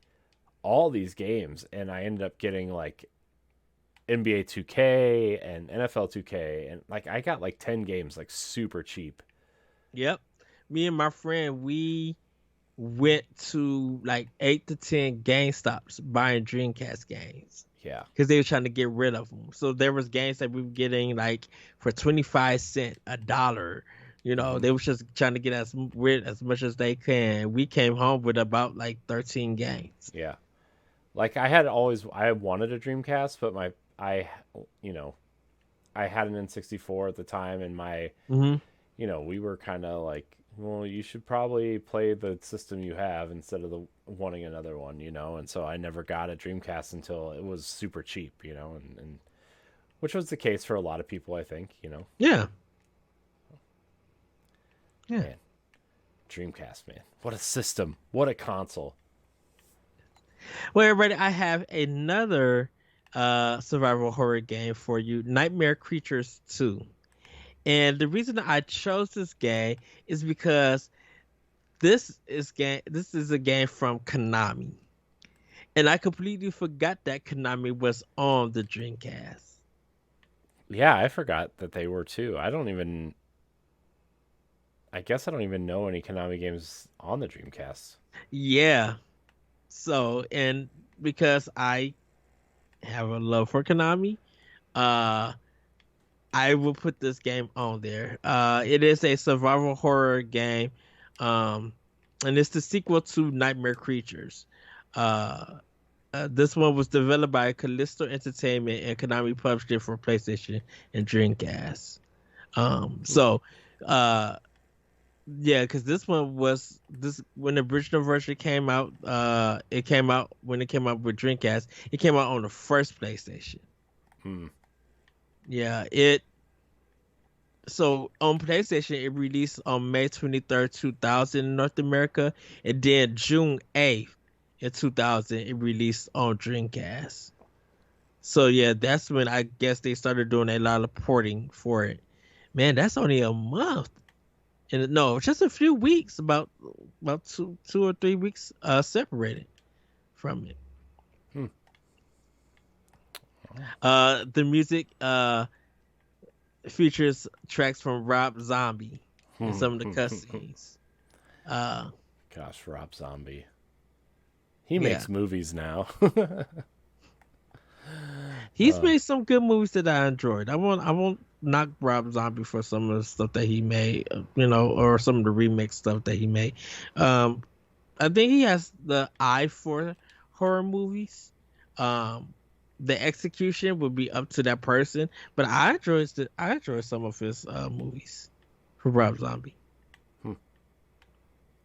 B: all these games, and I ended up getting like NBA 2K and NFL 2K, and like I got like 10 games like super cheap.
A: Yep. Me and my friend, we went to like 8 to 10 GameStops buying Dreamcast games
B: Yeah.
A: because they were trying to get rid of them. So there was games that we were getting like for 25 cents, a dollar, You know,
B: Hmm.
A: they was just trying to get as rid as much as they can. We came home with about like 13 games.
B: Yeah. Like I wanted a Dreamcast, but I, you know, I had an N64 at the time, and
A: Hmm.
B: we were kind of like, well, you should probably play the system you have instead of wanting another one, and so I never got a Dreamcast until it was super cheap, and which was the case for a lot of people, I think.
A: Yeah, yeah.
B: Man, Dreamcast, man, what a system, what a console.
A: Well, everybody, I have another survival horror game for you, Nightmare Creatures 2. And the reason I chose this game is because this is a game from Konami. And I completely forgot that Konami was on the Dreamcast.
B: Yeah, I forgot that they were too. I guess I don't even know any Konami games on the Dreamcast.
A: Yeah. So, and because I have a love for Konami, uh I will put this game on there. It is a survival horror game, um, and it's the sequel to Nightmare Creatures. Uh, this one was developed by Callisto Entertainment and Konami published it for PlayStation and Dreamcast.
B: Hmm.
A: So, uh, yeah, because this one was this when the original version came out. It came out when it came out with Dreamcast. It came out on the first PlayStation.
B: Hmm.
A: Yeah, it so on PlayStation, it released on May 23rd, 2000 in North America, and then June 8th in 2000, it released on Dreamcast. So yeah, that's when I guess they started doing a lot of porting for it. Man, that's only a month, and no, just a few weeks, about 2 or 3 weeks separated from it.
B: Hmm.
A: The music features tracks from Rob Zombie and
B: Hmm.
A: some of the cutscenes. Uh,
B: Gosh, Rob Zombie. He
A: yeah,
B: makes movies now.
A: he's
B: uh,
A: made some good movies that I enjoyed. I won't knock Rob Zombie for some of the stuff that he made, or some of the remix stuff that he made. Um, I think he has the eye for horror movies. Um, the execution would be up to that person, but I enjoy some of his movies for Rob Zombie.
B: hmm.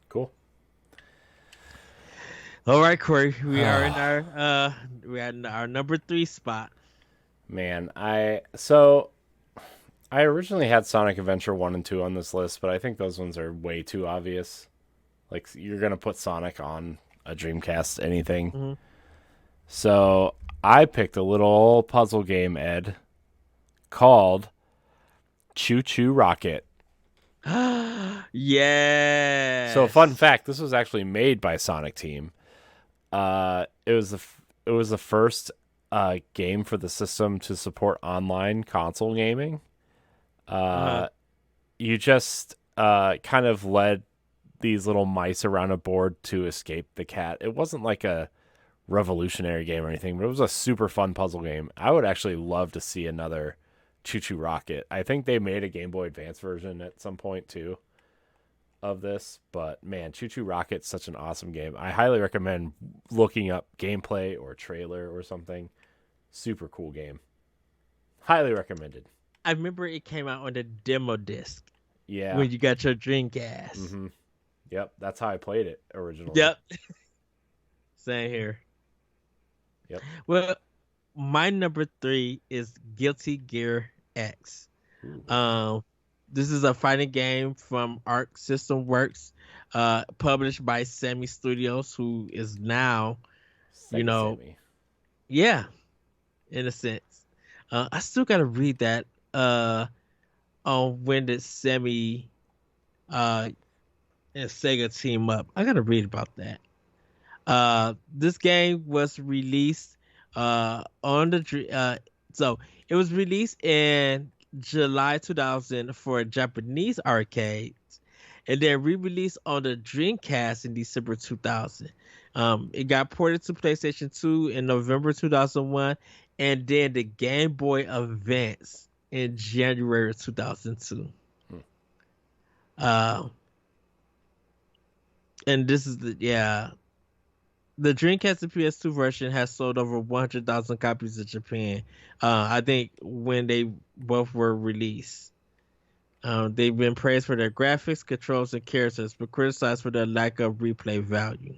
B: Cool.
A: All right, Corey, we are in our number 3 spot.
B: Man, I originally had Sonic Adventure 1 and 2 on this list, but I think those ones are way too obvious. Like, you're going to put Sonic on a Dreamcast, anything.
A: Hmm.
B: So I picked a little puzzle game, Ed, called Choo Choo Rocket. So, fun
A: Yes.
B: fact: this was actually made by Sonic Team. It was the first game for the system to support online console gaming.
A: Uh-huh.
B: Uh, you just kind of led these little mice around a board to escape the cat. It wasn't like a revolutionary game or anything, but it was a super fun puzzle game. I would actually love to see another Choo Choo Rocket. I think they made a Game Boy Advance version at some point too of this, but man, Choo Choo Rocket's such an awesome game. I highly recommend looking up gameplay or trailer or something. Super cool game. Highly recommended.
A: I remember it came out on the demo disc
B: Yeah.
A: when you got your Dreamcast.
B: Mm-hmm. Yep. That's how I played it originally.
A: Yep. Same here.
B: Yep.
A: Well, my number 3 is Guilty Gear X.
B: Ooh.
A: Um, this is a fighting game from Arc System Works, published by Sammy Studios, who is now, you
B: Sega
A: know,
B: Sammy.
A: yeah, in a sense. I still gotta read that on when did Sammy uh and Sega team up. I gotta read about that. This game was released on the so it was released in July 2000 for Japanese arcades, and then re-released on the Dreamcast in December 2000. It got ported to PlayStation 2 in November 2001, and then the Game Boy Advance in January 2002.
B: Hmm.
A: Uh, and this is the Dreamcast and PS2 version has sold over 100,000 copies in Japan. I think when they both were released. They've been praised for their graphics, controls, and characters, but criticized for their lack of replay value.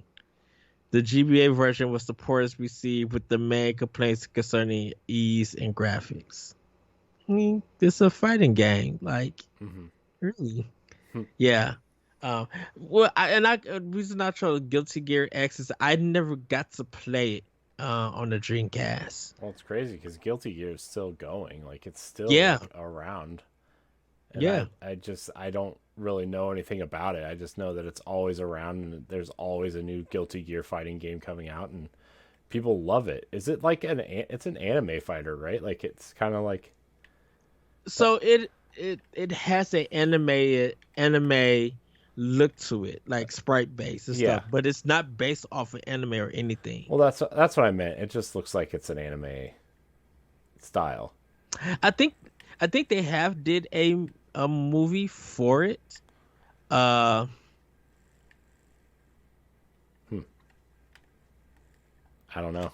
A: The GBA version was the poorest received, with the main complaints concerning ease and graphics. I mean, it's a fighting game, like
B: Hmm.
A: really, yeah. Well, reason I chose Guilty Gear X is I never got to play it on the Dreamcast.
B: Well, it's crazy because Guilty Gear is still going. Like it's still
A: Yeah,
B: like around. And
A: yeah.
B: I don't really know anything about it. I just know that it's always around and there's always a new Guilty Gear fighting game coming out and people love it. Is it like it's an anime fighter, right? Like it's kind of like
A: So it has an anime look to it, like sprite based and
B: yeah.
A: stuff, but it's not based off of anime or anything.
B: Well, that's what I meant. It just looks like it's an anime style.
A: I think I think they have did a movie for it. Uh,
B: Hmm. I don't know.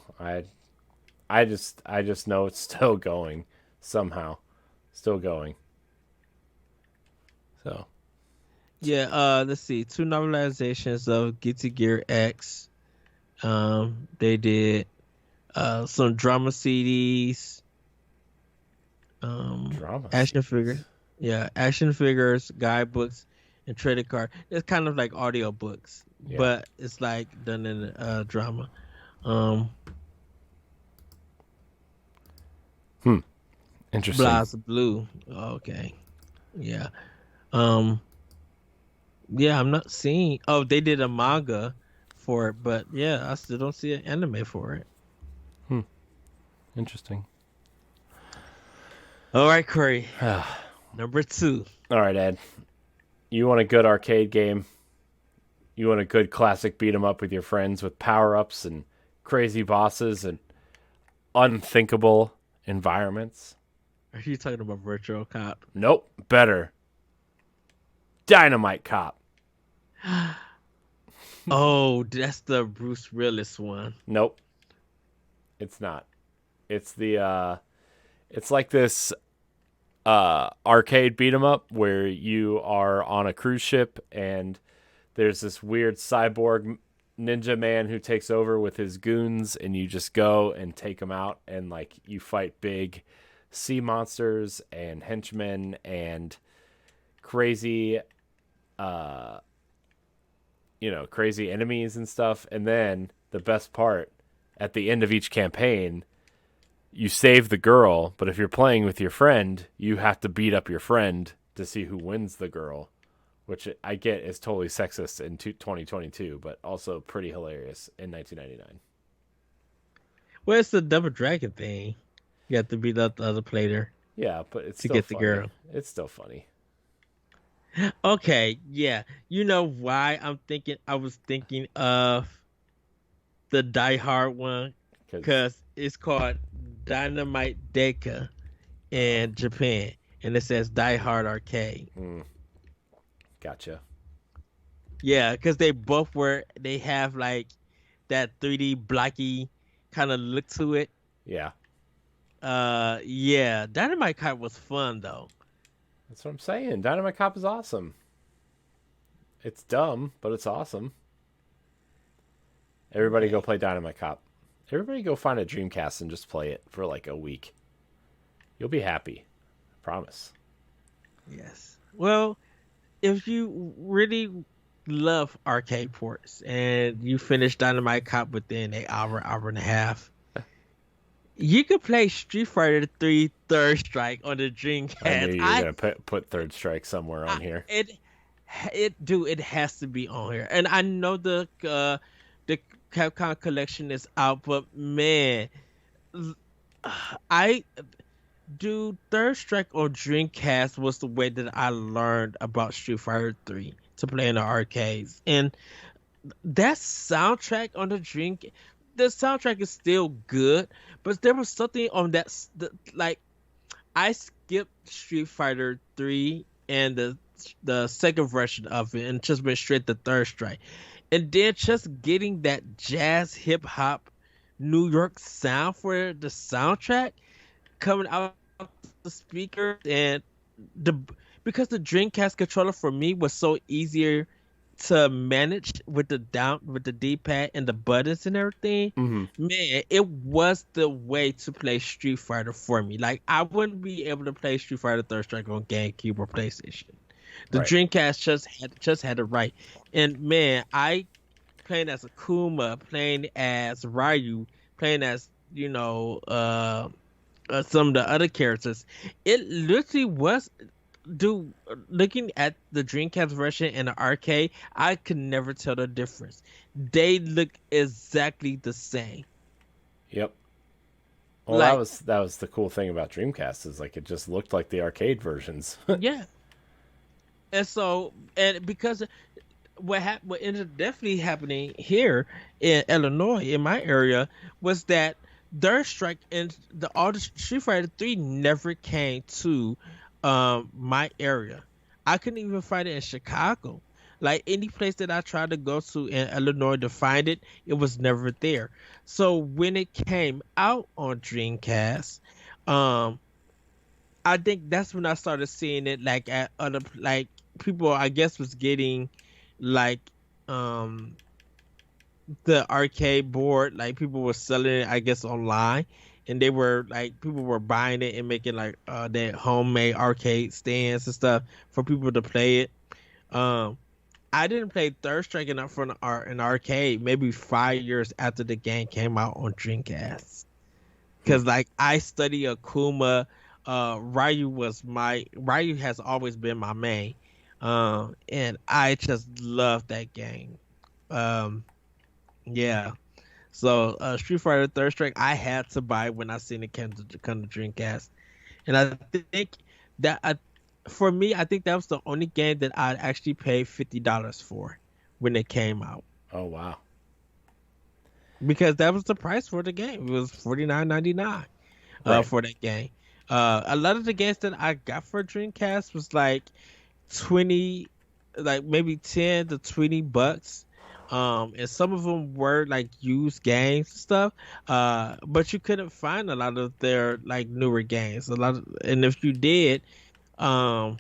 B: I just know it's still going somehow. Still going. So,
A: yeah. Let's see, two novelizations of Guilty Gear X. They did some drama CDs,
B: drama
A: action
B: series.
A: figure, yeah, action figures, guidebooks, and trading card. It's kind of like audio books,
B: Yeah.
A: but it's like done in drama. Um,
B: Hmm. Interesting.
A: Blast Blue. Okay, yeah. Um, yeah, I'm not seeing. Oh, they did a manga for it, but yeah, I still don't see an anime for it.
B: Hmm. Interesting.
A: All right, Corey.
B: All
A: Number two.
B: right, Ed. You want a good arcade game? You want a good classic beat 'em up with your friends with power ups and crazy bosses and unthinkable environments?
A: Are you talking about Virtual Cop?
B: Nope. Better. Dynamite Cop.
A: Oh, that's the Bruce Willis one.
B: Nope. It's not. It's it's like this arcade beat 'em up where you are on a cruise ship and there's this weird cyborg ninja man who takes over with his goons and you just go and take them out and like you fight big sea monsters and henchmen and crazy uh crazy enemies and stuff. And then the best part, at the end of each campaign, you save the girl, but if you're playing with your friend, you have to beat up your friend to see who wins the girl, which I get is totally sexist in 2022, but also pretty hilarious in 1999.
A: Well, it's the Double Dragon thing. You have to beat up the other player
B: Yeah, but it's
A: to
B: still
A: get the
B: funny.
A: girl.
B: It's still funny.
A: Okay, yeah. You know why I was thinking of the Die Hard one?
B: Because,
A: Because it's called Dynamite Deka in Japan. And it says Die Hard Arcade.
B: gotcha.
A: Yeah, because they have like that 3D blocky kind of look to it.
B: Yeah,
A: Yeah, Dynamite Cop was fun though.
B: that's what I'm saying. Dynamite Cop is awesome. It's dumb, but it's awesome. Everybody go
A: Okay.
B: play Dynamite Cop. Everybody go find a Dreamcast and just play it for like a week. You'll be happy. I promise.
A: Yes. Well, if you really love arcade ports and you finish Dynamite Cop within an hour, hour and a half, you could play Street Fighter 3 Third Strike on the
B: I knew
A: Dreamcast.
B: you were gonna put Third Strike somewhere
A: I
B: on here.
A: it has to be on here. And I know the Capcom collection is out, but man, I do Third Strike on Dreamcast was the way that I learned about Street Fighter 3 to play in the arcades. And that soundtrack on the soundtrack is still good, but there was something on like I skipped Street Fighter 3 and the the second version of it and just went straight to Third Strike. And then just getting that jazz hip hop New York sound for the soundtrack coming out the speakers and the because the Dreamcast controller for me was so easier to manage with the D-pad and the buttons and everything.
B: Mm-hmm.
A: Man, it was the way to play Street Fighter for me. Like I wouldn't be able to play Street Fighter Third Strike on GameCube or PlayStation. The
B: Right.
A: Dreamcast just had it right. And man, I playing as Akuma, playing as Ryu, playing as some of the other characters. It literally was. Dude, looking at the Dreamcast version and the arcade, I could never tell the difference. They look exactly the same.
B: Yep. Well,
A: Like,
B: that was the cool thing about Dreamcast is like it just looked like the arcade versions.
A: yeah. And because what ended up definitely happening here in Illinois, in my area, was that Third Strike and all the Street Fighter 3 never came to my area. I couldn't even find it in Chicago. Like any place that I tried to go to in Illinois to find it, it was never there. So when it came out on Dreamcast, um, I think that's when I started seeing it like at other like people I guess was getting like um the arcade board, like people were selling it I guess online, and they were like people were buying it and making like their homemade arcade stands and stuff for people to play it. um I didn't play Third Strike enough for an arcade maybe 5 years after the game came out on Dreamcast, because like I study Akuma. Ryu has always been my main, and I just love that game. um yeah. So Street Fighter Third Strike, I had to buy when I seen it come to Dreamcast, and I think that for me, I think that was the only game that I actually paid $50 for when it came out,
B: Oh wow.
A: because that was the price for the game. It was $49.99
B: Right.
A: for that game. A lot of the games that I got for Dreamcast was like 20, like maybe 10 to 20 bucks. And some of them were like used games and stuff. But you couldn't find a lot of their like newer games. And if you did, um,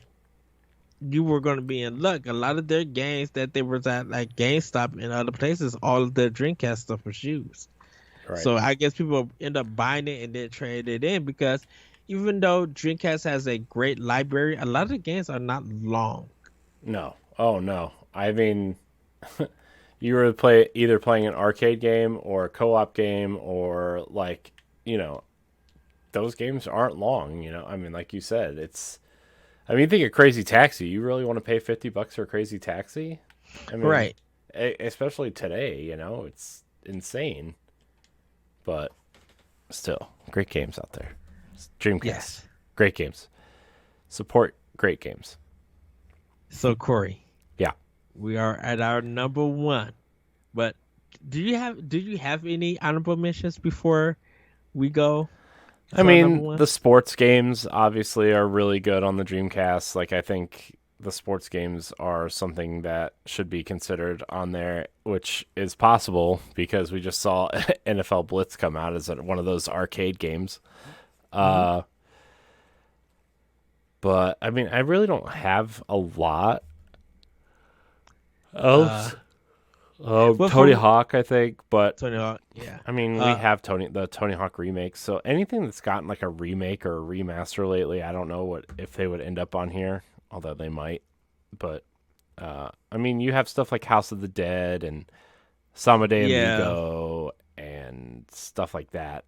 A: you were going to be in luck. A lot of their games that they were at like GameStop and other places, all of their Dreamcast stuff was used.
B: Right.
A: So I guess people end up buying it and then trade it in, because even though Dreamcast has a great library, a lot of the games are not long.
B: No. Oh no. I mean, you were either playing an arcade game or a co-op game or like those games aren't long. I mean, like you said, it's. I mean, you think of Crazy Taxi. You really want to pay $50 for Crazy Taxi? I mean,
A: Right.
B: especially today. It's insane. But still, great games out there. Dreamcast,
A: Yes.
B: great games. Support great games.
A: So Corey,
B: Yeah.
A: we are at our number one. But do you have any honorable mentions before we go
B: I
A: to our number
B: mean,
A: one?
B: the sports games obviously are really good on the Dreamcast. Like, I think the sports games are something that should be considered on there, which is possible because we just saw NFL Blitz come out as one of those arcade games.
A: Mhm.
B: Uh, but I mean, I really don't have a lot
A: Uh,
B: else.
A: well,
B: Tony
A: for
B: Hawk, I think, but
A: Tony Hawk, yeah.
B: I mean, we
A: Uh,
B: have the Tony Hawk remakes, so anything that's gotten like a remake or a remaster lately, I don't know what if they would end up on here, although they might. But I mean, you have stuff like House of the Dead and Sama de
A: yeah.
B: Amigo and stuff like that,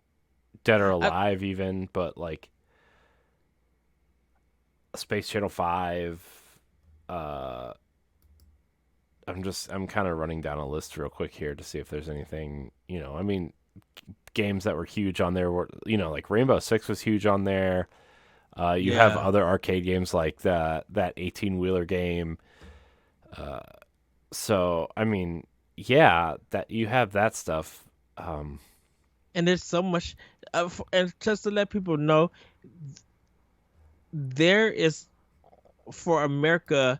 B: Dead or
A: I,
B: Alive even, but like Space Channel 5. Uh, I'm kind of running down a list real quick here to see if there's anything, I mean, games that were huge on there were, like Rainbow Six was huge on there. You have
A: yeah.
B: other arcade games like that 18-wheeler game. So, I mean, yeah, that you have that stuff.
A: And there's so much, and just to let people know, there is for America,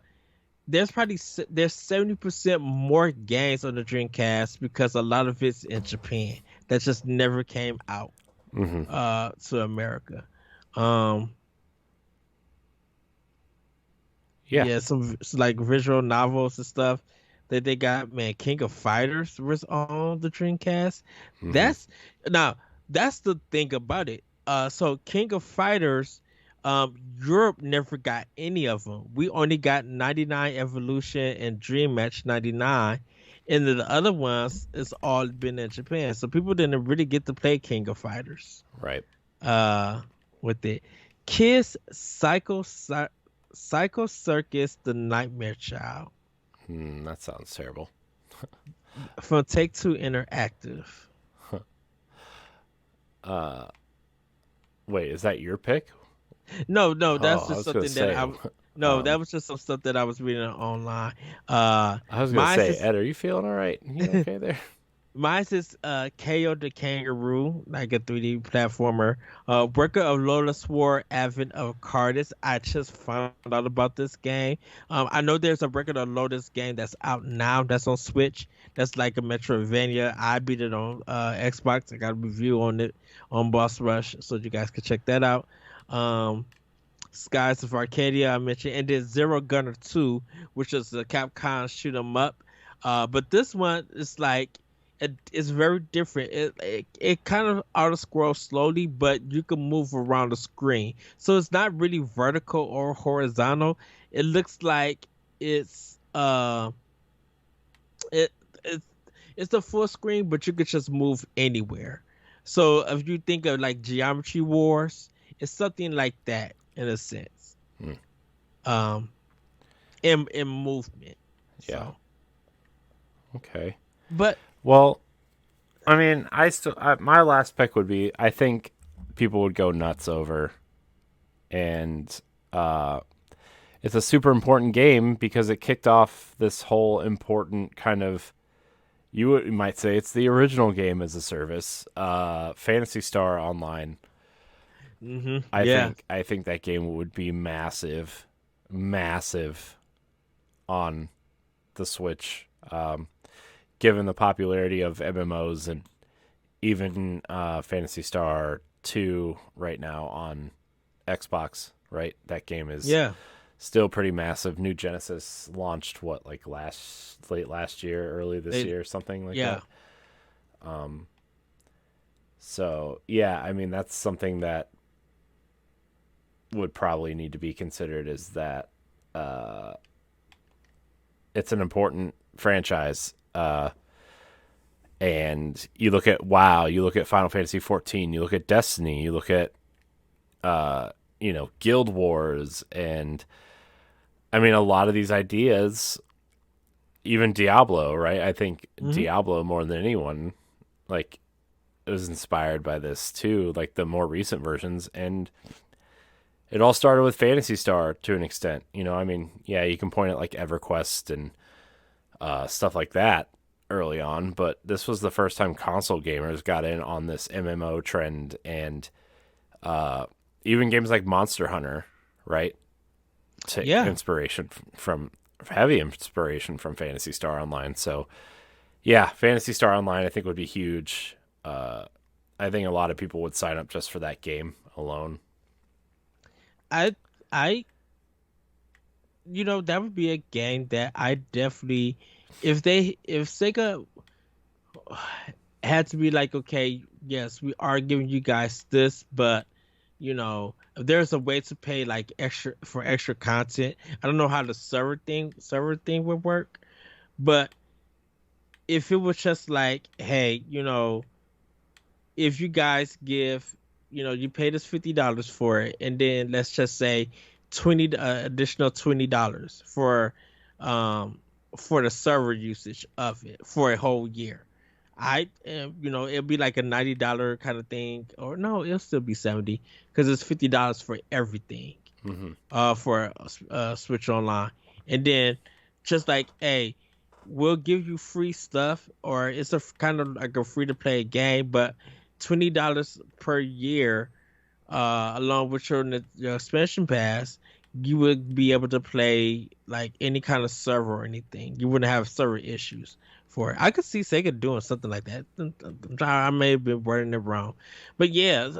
A: there's 70% more games on the Dreamcast because a lot of it's in Japan that just never came out
B: Hmm.
A: to America. Um,
B: Yeah.
A: yeah, some like visual novels and stuff that they got. Man, King of Fighters was on the Dreamcast.
B: Hmm.
A: That's now that's the thing about it. So King of Fighters, Europe never got any of them. We only got 99 Evolution and Dream Match 99. And then the other ones, it's all been in Japan. So people didn't really get to play King of Fighters.
B: Right.
A: uh with it. Kiss Psycho Circus the Nightmare Child
B: That sounds terrible.
A: from Take Two Interactive.
B: Uh, Wait, is that your pick?
A: No, no,
B: Oh,
A: that's
B: I
A: just
B: was gonna
A: something that
B: say.
A: no, that was just some stuff that I was reading online.
B: I was gonna
A: Mine
B: say,
A: is
B: Ed, are you feeling all right? You okay there?
A: Mine's is KO the Kangaroo, like a 3D platformer. Worker of Lotus War, Advent of Cardis. I just found out about this game. I know there's a Worker of Lotus game that's out now. That's on Switch. That's like a Metroidvania. I beat it on Xbox. I got a review on it on Boss Rush, so you guys can check that out. Um, Skies of Arcadia I mentioned, and then Zero Gunner 2, which is a Capcom shoot 'em up. But this one is like it's very different. It kind of auto scrolls slowly, but you can move around the screen, so it's not really vertical or horizontal. It looks like it's it it's it's a full screen, but you could just move anywhere. So if you think of like Geometry Wars, it's something like that in a sense.
B: Hmm.
A: Um, in movement.
B: Yeah.
A: So,
B: Okay.
A: but
B: Well, I mean, my last pick would be I think people would go nuts over, and uh, it's a super important game because it kicked off this whole important kind of might say it's the original game as a service, Fantasy Star Online.
A: yeah,
B: I think that game would be massive, massive on the Switch, given the popularity of MMOs and even Fantasy Star 2 right now on Xbox, right? That game is
A: yeah,
B: still pretty massive. New Genesis launched like late last year, early this
A: they,
B: year, something like
A: yeah.
B: that. So, yeah, I mean that's something that would probably need to be considered is that it's an important franchise. And you look at WoW, you look at Final Fantasy 14, you look at Destiny, you look at Guild Wars, and I mean a lot of these ideas, even Diablo, right? I think
A: hmm
B: Diablo more than anyone, like, it was inspired by this too, like the more recent versions, and it all started with Phantasy Star to an extent. I mean, yeah, you can point at like EverQuest and stuff like that early on, but this was the first time console gamers got in on this MMO trend, and even games like Monster Hunter, right? Take
A: Yeah,
B: inspiration from heavy inspiration from Phantasy Star Online. So yeah, Phantasy Star Online I think would be huge. I think a lot of people would sign up just for that game alone.
A: I, I, that would be a game that I definitely, if Sega had to be like, okay, yes, we are giving you guys this, but if there's a way to pay like extra content. I don't know how the server thing would work, but if it was just like, hey, if you guys give, you paid us $50 for it, and then let's just say additional $20 for the server usage of it for a whole year. It'll be like a $90 kind of thing, or no, it'll still be 70 because it's $50 for everything.
B: Mm-hmm.
A: For Switch Online, and then just like, hey, we'll give you free stuff, or it's a kind of like a free to play game, but $20 per year, along with your expansion pass, you would be able to play like any kind of server or anything. You wouldn't have server issues for it. I could see Sega doing something like that. I may have been wording it wrong, but yeah.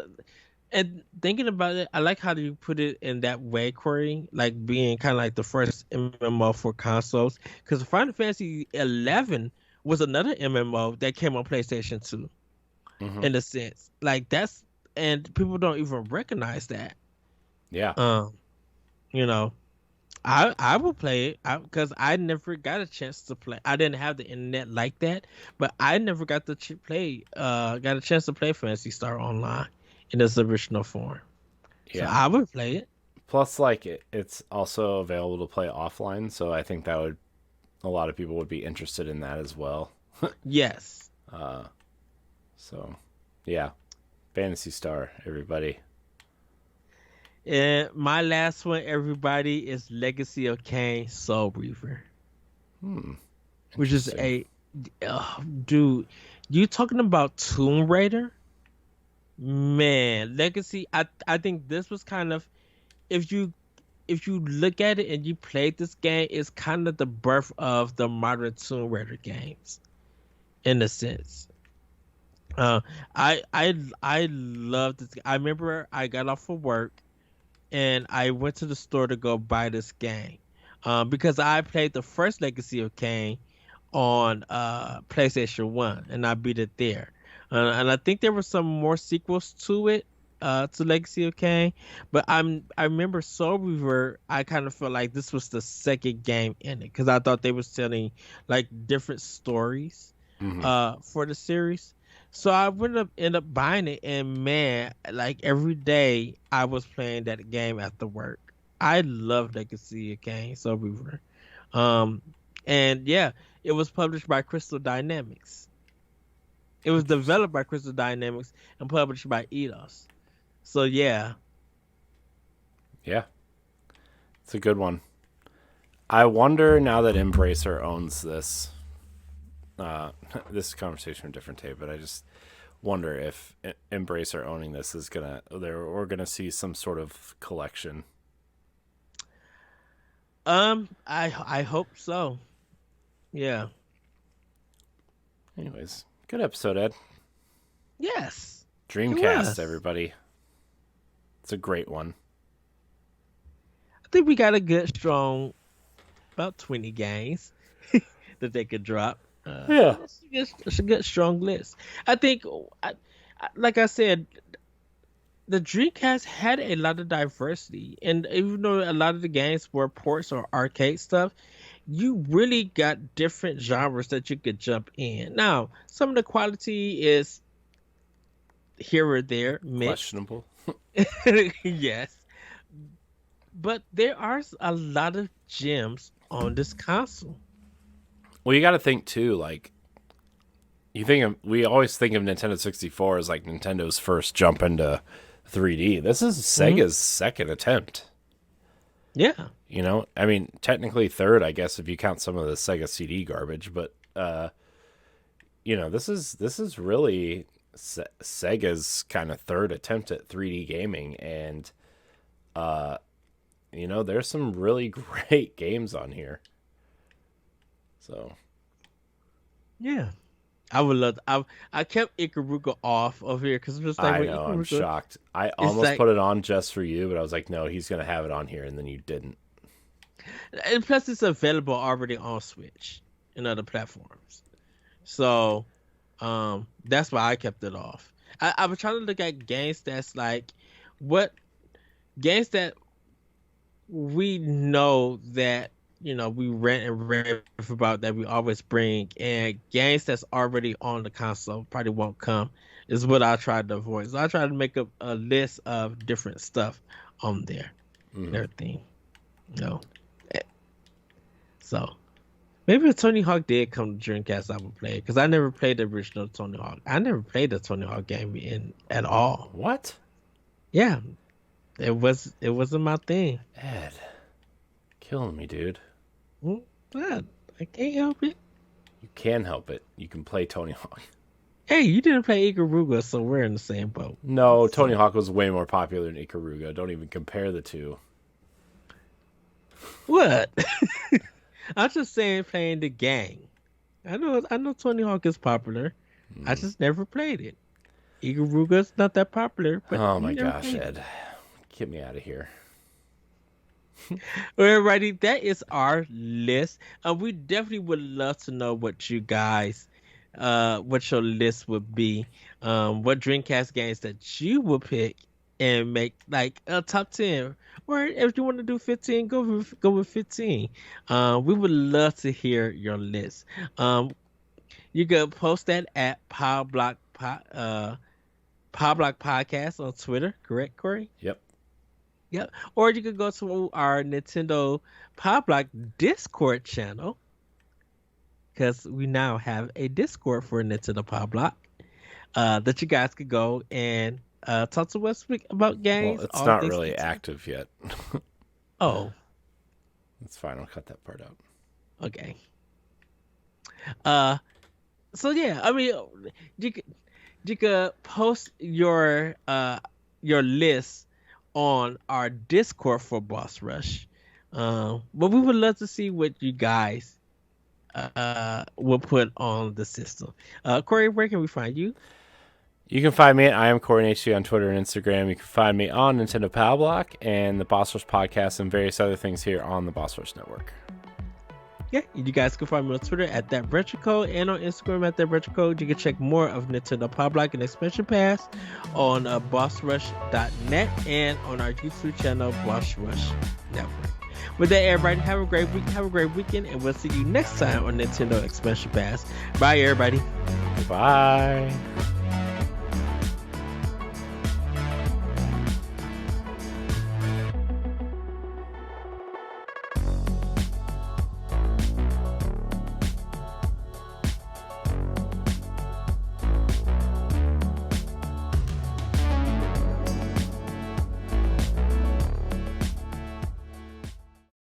A: And thinking about it, I like how you put it in that way, Corey, like being kind of like the first MMO for consoles. Because Final Fantasy 11 was another MMO that came on PlayStation 2,
B: Hmm.
A: in a sense. Like that's, and people don't even recognize that.
B: Yeah.
A: Um, you know, I will play it because I never got a chance to play. I didn't have the internet like that, but I never got to play. Got a chance to play Fantasy Star Online in its original form. So
B: Yeah.
A: I would play it.
B: Plus, like it's also available to play offline, so I think that would a lot of people would be interested in that as well.
A: Yes.
B: So, yeah, Fantasy Star, everybody.
A: And my last one, everybody, is Legacy of Kain Soul Reaver,
B: Hmm.
A: which is
B: Interesting.
A: a dude. You talking about Tomb Raider? Man, Legacy. I think this was kind of, if you look at it and you played this game, it's kind of the birth of the modern Tomb Raider games in a sense. Uh, I love this. I remember I got off of work and I went to the store to go buy this game, because I played the first Legacy of Kain on PlayStation One, and I beat it there. And I think there were some more sequels to it, to Legacy of Kain. But I remember Soul Reaver. I kind of felt like this was the second game in it because I thought they were telling like different stories,
B: Hmm.
A: for the series. So I would up end up buying it, and man, like every day I was playing that game after work. I love Legacy of Kain Soul Reaver. Um, and yeah, it was published by Crystal Dynamics. It was
B: Interesting.
A: developed by Crystal Dynamics and published by Eidos. So yeah,
B: Yeah, it's a good one. I wonder now that Embracer owns this. Uh, this is a conversation for a different day, but I just wonder if Embracer owning this is gonna we're gonna see some sort of collection.
A: I hope so. Yeah.
B: Anyways, good episode, Ed.
A: Yes, it
B: Dreamcast,
A: was.
B: everybody. It's a great one.
A: I think we got a good strong about 20 games that they could drop.
B: Yeah.
A: It's a good strong list. I think, like I said, the Dreamcast had a lot of diversity, and even though a lot of the games were ports or arcade stuff, you really got different genres that you could jump in. Now, some of the quality is here or there, mixed.
B: Questionable.
A: Yes, but there are a lot of gems on this console.
B: Well, you got to think too. Like we always think of Nintendo 64 as like Nintendo's first jump into 3D. This is
A: Hmm.
B: Sega's second attempt.
A: Yeah.
B: You know, I mean, technically third, I guess, if you count some of the Sega CD garbage. But this is really Sega's kind of third attempt at 3D gaming, and there's some really great games on here. So
A: Yeah. I would love. I kept Ikaruga off of here because it was like
B: I
A: when
B: know, I'm
A: Ikaruga,
B: shocked. I
A: it's
B: almost
A: like,
B: put it on just for you, but I was like, no, he's gonna have it on here, and then you didn't.
A: and plus it's available already on Switch and other platforms. So, that's why I kept it off. I was trying to look at games that's like, what games that we know that we rant and rave about that we always bring, and games that's already on the console probably won't come, is what I tried to avoid. So I tried to make up a list of different stuff on there and
B: Hmm.
A: everything. You know, Eh, so maybe if Tony Hawk did come to Dreamcast, I would play it because I never played the original Tony Hawk. I never played the Tony Hawk game in at all.
B: What?
A: Yeah, it wasn't my thing.
B: Ed, killing me, dude.
A: Mm, but I can't help it.
B: You can help it. You can play Tony Hawk.
A: Hey, you didn't play Ikaruga, so we're in the same boat.
B: No, Tony
A: So
B: Hawk was way more popular than Ikaruga. Don't even compare the two.
A: What? I'm just saying playing the gang. I know Tony Hawk is popular. I just never played it. Ikaruga's not that popular, but
B: Oh
A: you
B: my
A: never
B: gosh,
A: played
B: Ed. Get me out of here.
A: it. Well, everybody, that is our list. We definitely would love to know what you guys, what your list would be. What Dreamcast games that you would pick and make like a top 10. Or if you want to do 15, go with 15. We would love to hear your list. You can post that at Power Block Podcast on Twitter, correct, Corey?
B: Yep.
A: Yep. Or you could go to our Nintendo Power Block Discord channel, because we now have a Discord for Nintendo Power Block, that you guys could go and talk to us about games.
B: Well, it's
A: all
B: not
A: things
B: really
A: Nintendo.
B: active yet.
A: Oh,
B: It's fine. I'll cut that part out.
A: okay. So yeah, I mean, you could post your list on our Discord for Boss Rush. But we would love to see what you guys will put on the system. Corey, where can we find you?
B: You can find me at I am Corey HC on Twitter and Instagram. You can find me on Nintendo Power Block and the Boss Rush Podcast and various other things here on the Boss Rush Network.
A: Yeah, you guys can find me on Twitter at that retrocode and on Instagram at that retrocode. You can check more of Nintendo Power Block and Expansion Pass on bossrush.net and on our YouTube channel, Boss Rush Network. With that, everybody, have a great week, have a great weekend, and we'll see you next time on Nintendo Expansion Pass. Bye, everybody.
B: Bye.